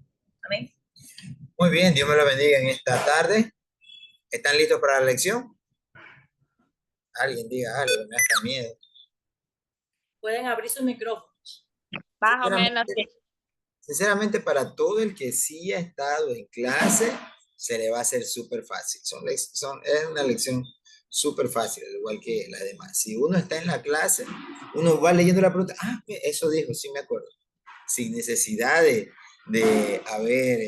Amén. Muy bien, Dios me lo bendiga en esta tarde. ¿Están listos para la lección? Alguien diga algo, me da hasta miedo. Pueden abrir sus micrófonos. Más o menos. Sinceramente, para todo el que sí ha estado en clase, se le va a hacer súper fácil. Es una lección súper fácil, al igual que las demás. Si uno está en la clase, uno va leyendo la pregunta, eso dijo, sí me acuerdo, sin necesidad de haber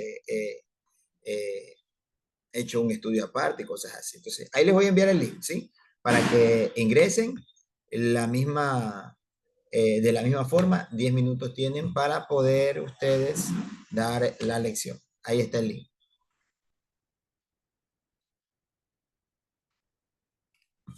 hecho un estudio aparte y cosas así. Entonces, ahí les voy a enviar el link, ¿sí? Para que ingresen de la misma forma, 10 minutos tienen para poder ustedes dar la lección. Ahí está el link.